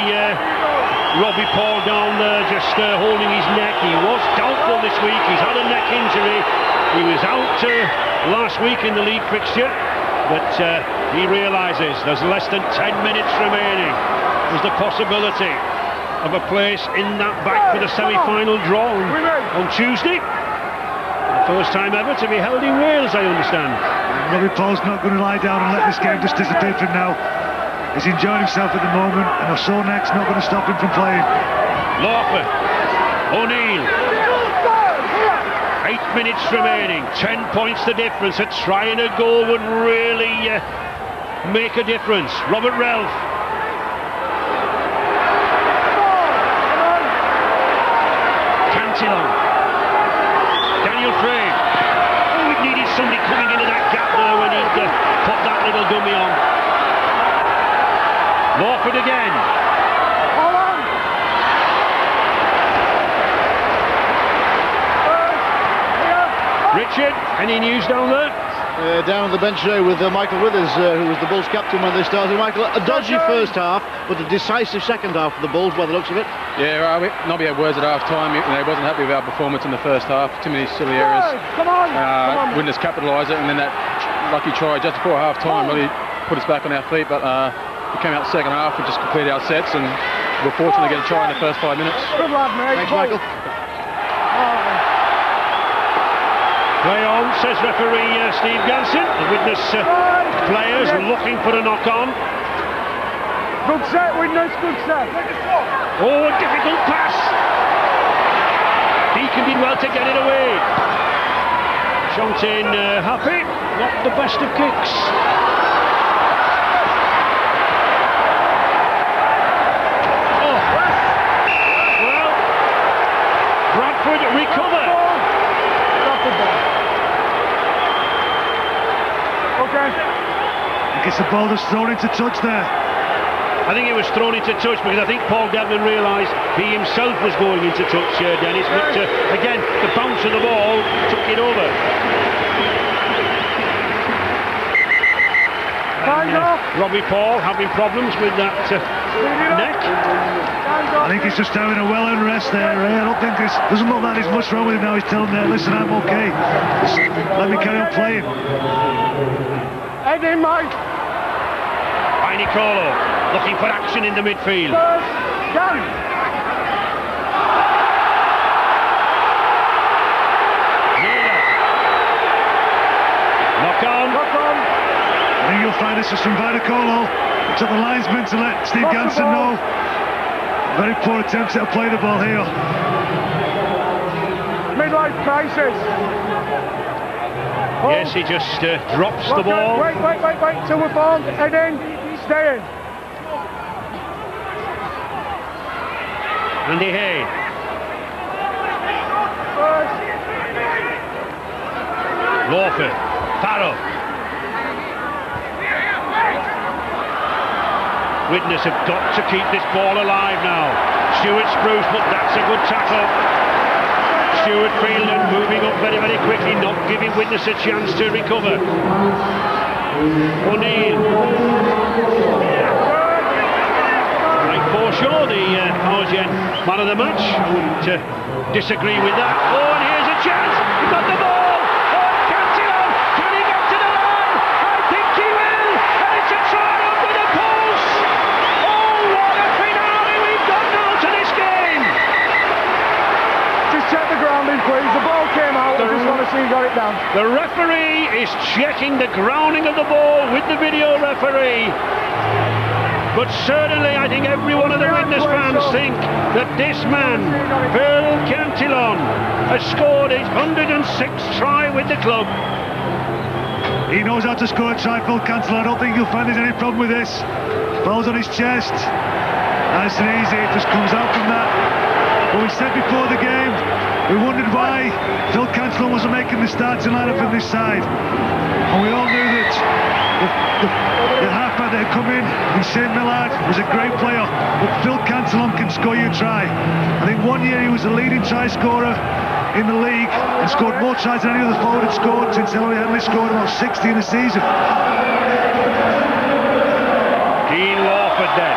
Robbie Paul down there just holding his neck. He was doubtful this week. He's had a neck injury. He was out last week in the league fixture, but he realises there's less than 10 minutes remaining. There's the possibility of a place in that back for the semi-final draw on Tuesday. The first time ever to be held in Wales, I understand. Robbie Paul's not going to lie down and let this game just disappear from now. He's enjoying himself at the moment, and a sore neck's not going to stop him from playing. Lawford, O'Neill. 8 minutes remaining, 10 points the difference. A try and a goal would really make a difference. Robert Relf. Cantillon. Daniel Frame. Oh, it needed somebody coming into that gap there when he'd put that little dummy on. Lawford again. Richard, any news down there? Down on the bench today with Michael Withers, who was the Bulls captain when they started. Michael, a dodgy first half, but a decisive second half for the Bulls by the looks of it. Yeah, Nobby had words at half time. He wasn't happy with our performance in the first half. Too many silly errors. Come on. Widnes capitalised it, and then that lucky try just before half time really put us back on our feet. But we came out the second half, we just completed our sets, and we're fortunate to get a try in the first 5 minutes. Good lad, mate. Thanks, Michael. Play on, says referee Steve Ganson. The Widnes players looking for a knock-on. Good set, Widnes, good set. Oh, a difficult pass. Deacon did well to get it away. Shontain happy, not the best of kicks. Oh, well, Bradford recover. Okay. I guess the ball was thrown into touch there. I think it was thrown into touch because I think Paul Devlin realised he himself was going into touch, Dennis. But again, the bounce of the ball took it over. Time's off. Robbie Paul having problems with that neck. I think he's just having a well-earned rest there, Ray. I don't think doesn't look like there's much wrong with him now. He's telling them, listen, I'm okay. Just let me carry on playing. Head in, mate. By Nicolo, looking for action in the midfield. Lock on. I think you'll find this is from Vidacolo. It's at the linesman to let Steve Ganson know. Very poor attempts at play the ball here. Midlife crisis. Yes, he just drops the ball. Wait, till we're formed. Head in, stay in. Andy Hay. Lawford. Farrell. Widnes have got to keep this ball alive now. Stuart Spruce, but that's a good tackle. Stuart Freeland moving up very, very quickly, not giving Widnes a chance to recover. O'Neill. Like Forshaw, the Argent man of the match, to disagree with that. Oh, and here's a chance. He's got the ball. Please, the ball came out. I just want to see you got it down. The referee is checking the grounding of the ball with the video referee. But certainly I think every one of the Widnes fans think that this man, Phil Cantillon, has scored his 106th try with the club. He knows how to score a try, Phil Cantillon. I don't think you'll find there's any problem with this. Ball's on his chest. Nice and easy, it just comes out from that. But we said before the game, we wondered why Phil Cantillon wasn't making the starting lineup from this side. And we all knew that the halfback that had come in St Millard, was a great player. But Phil Cantillon can score you a try. I think one year he was the leading try scorer in the league and scored more tries than any other forward had scored since Ellery Henley scored about 60 in the season. Dean Lawford then,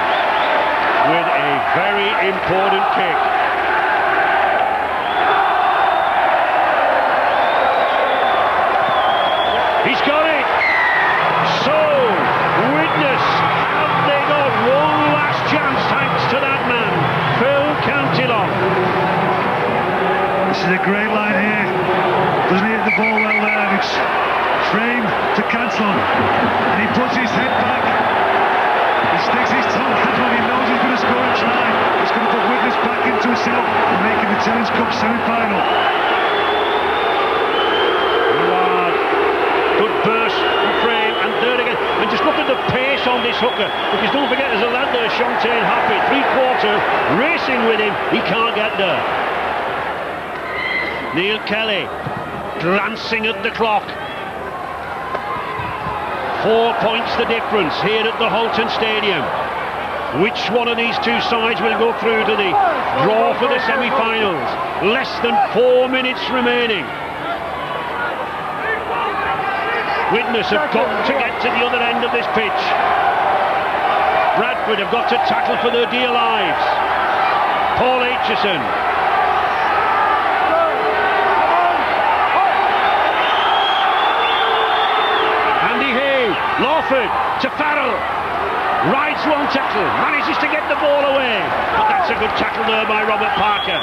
with a very important kick. He's got it! So, Widnes, have they got one last chance thanks to that man, Phil Cantillon. This is a great line here. Doesn't hit the ball well there, and it's frame to Cantillon. And he puts his head back. He sticks his tongue out when he knows he's going to score a try. He's going to put Widnes back into himself and making the Challenge Cup semi-final. Good burst, frame, and third again. And just look at the pace on this hooker, because don't forget there's a lad there, Shantae Happy, three-quarter, racing with him. He can't get there. Neil Kelly, glancing at the clock. 4 points the difference here at the Holton Stadium. Which one of these two sides will go through to the draw for the semi-finals? Less than 4 minutes remaining. Widnes have got to get to the other end of this pitch. Bradford have got to tackle for their dear lives. Paul Aitchison. Andy Hay. Lawford to Farrell. Rides one tackle. Manages to get the ball away. But that's a good tackle there by Robert Parker.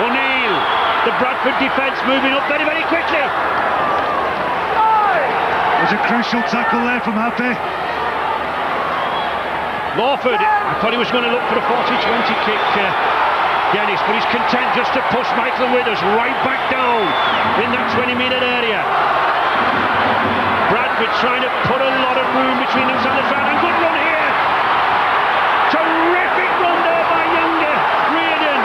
O'Neill. The Bradford defence moving up very, very quickly. There's a crucial tackle there from Happy. Lawford, I thought he was going to look for a 40-20 kick, Dennis, but he's content just to push Michael Withers right back down in that 20-metre area. Bradford trying to put a lot of room between themselves and the ground, and good run here. Terrific run there by Younger. Reardon.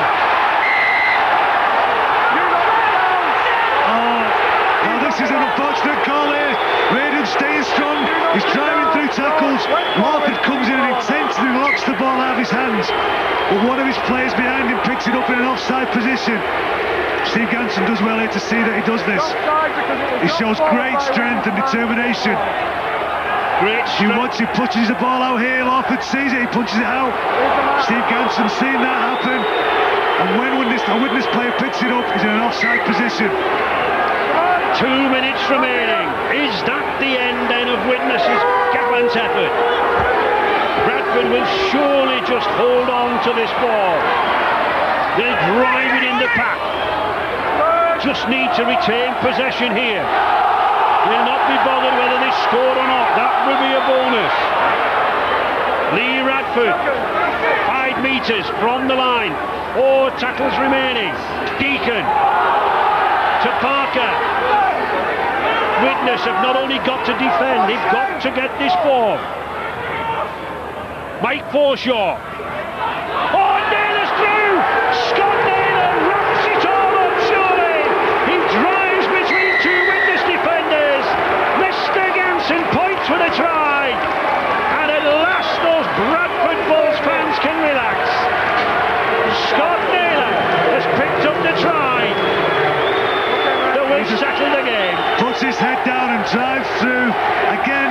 This is an unfortunate call here. Reardon staying strong. He's driving through tackles. Lawford comes in and intensely knocks the ball out of his hands. But one of his players behind him picks it up in an offside position. Steve Ganson does well here to see that he does this. He shows great strength and determination. Great You strength. watch him punches the ball out here, Lawford sees it, he punches it out. Steve Ganson seeing that happen, and when a Widnes player picks it up, he's in an offside position. 2 minutes remaining. Is that the end then of Widnes's gallant effort? Bradford will surely just hold on to this ball. They'll drive it in the pack. Just need to retain possession here. They'll not be bothered whether they score or not. That will be a bonus. Lee Radford, 5 metres from the line. 4 tackles remaining. Deacon to Parker. Widnes have not only got to defend, they've got to get this ball. Mike Forshaw. Oh, Naylor's through! Scott Naylor wraps it all up, surely! He drives between 2 Widnes defenders. Mr. Ganson points with a try. And at last those Bradford Bulls fans can relax. Scott Naylor has picked up the try. Settle the game. Puts his head down and drives through. Again,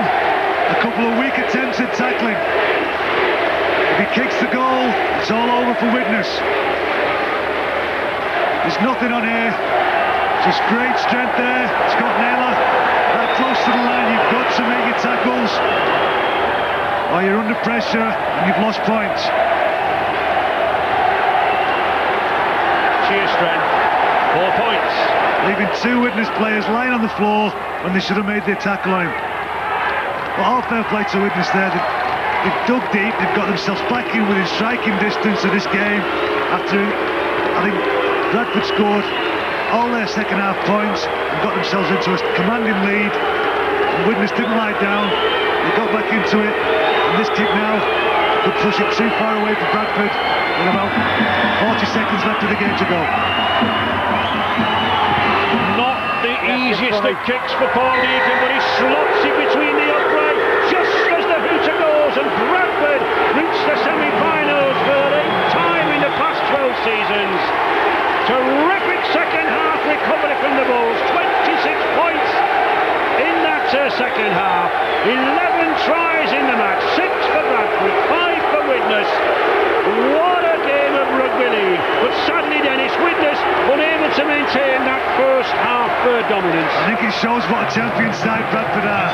a couple of weak attempts at tackling. If he kicks the goal, it's all over for Widnes. There's nothing on here. Just great strength there. Scott Naylor, that close to the line, you've got to make your tackles, or you're under pressure and you've lost points. Sheer strength. 4 points. Leaving 2 Widnes players lying on the floor when they should have made their tackle on him. But all fair play to Widnes there. They've dug deep, they've got themselves back in within striking distance of this game after, I think, Bradford scored all their second half points and got themselves into a commanding lead. And Widnes didn't lie down, they got back into it, and this kick now could push it too far away for Bradford with about 40 seconds left of the game to go. Not the easiest of kicks for Paul Deacon, but he slots it between the upright just as the hooter goes, and Bradford reach the semi-finals for the 8th time in the past 12 seasons. Terrific second half recovery from the Bulls, 26 points in that second half, 11 tries in the match, 6 for Bradford, 5 for Widnes. What a game of rugby league, but sadly Dennis, Widnes unable to maintain that first half dominance. I think it shows what a champion side Bradford are.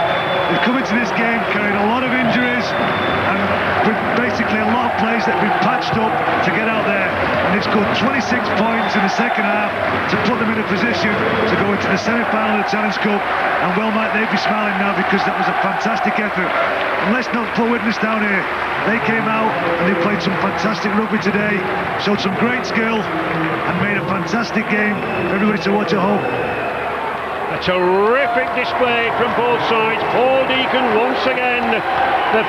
They've come into this game carrying a lot of injuries and with basically a lot of players that have been patched up to get out there, and they've scored 26 points in the second half to put them in a position to go into the semi-final of the Challenge Cup, and well might they be smiling now, because that was a fantastic effort. And let's not put Widnes down here. They came out and they played some fantastic rugby today, showed some great skill and made a fantastic game for everybody to watch at home. A terrific display from both sides. Paul Deacon once again, the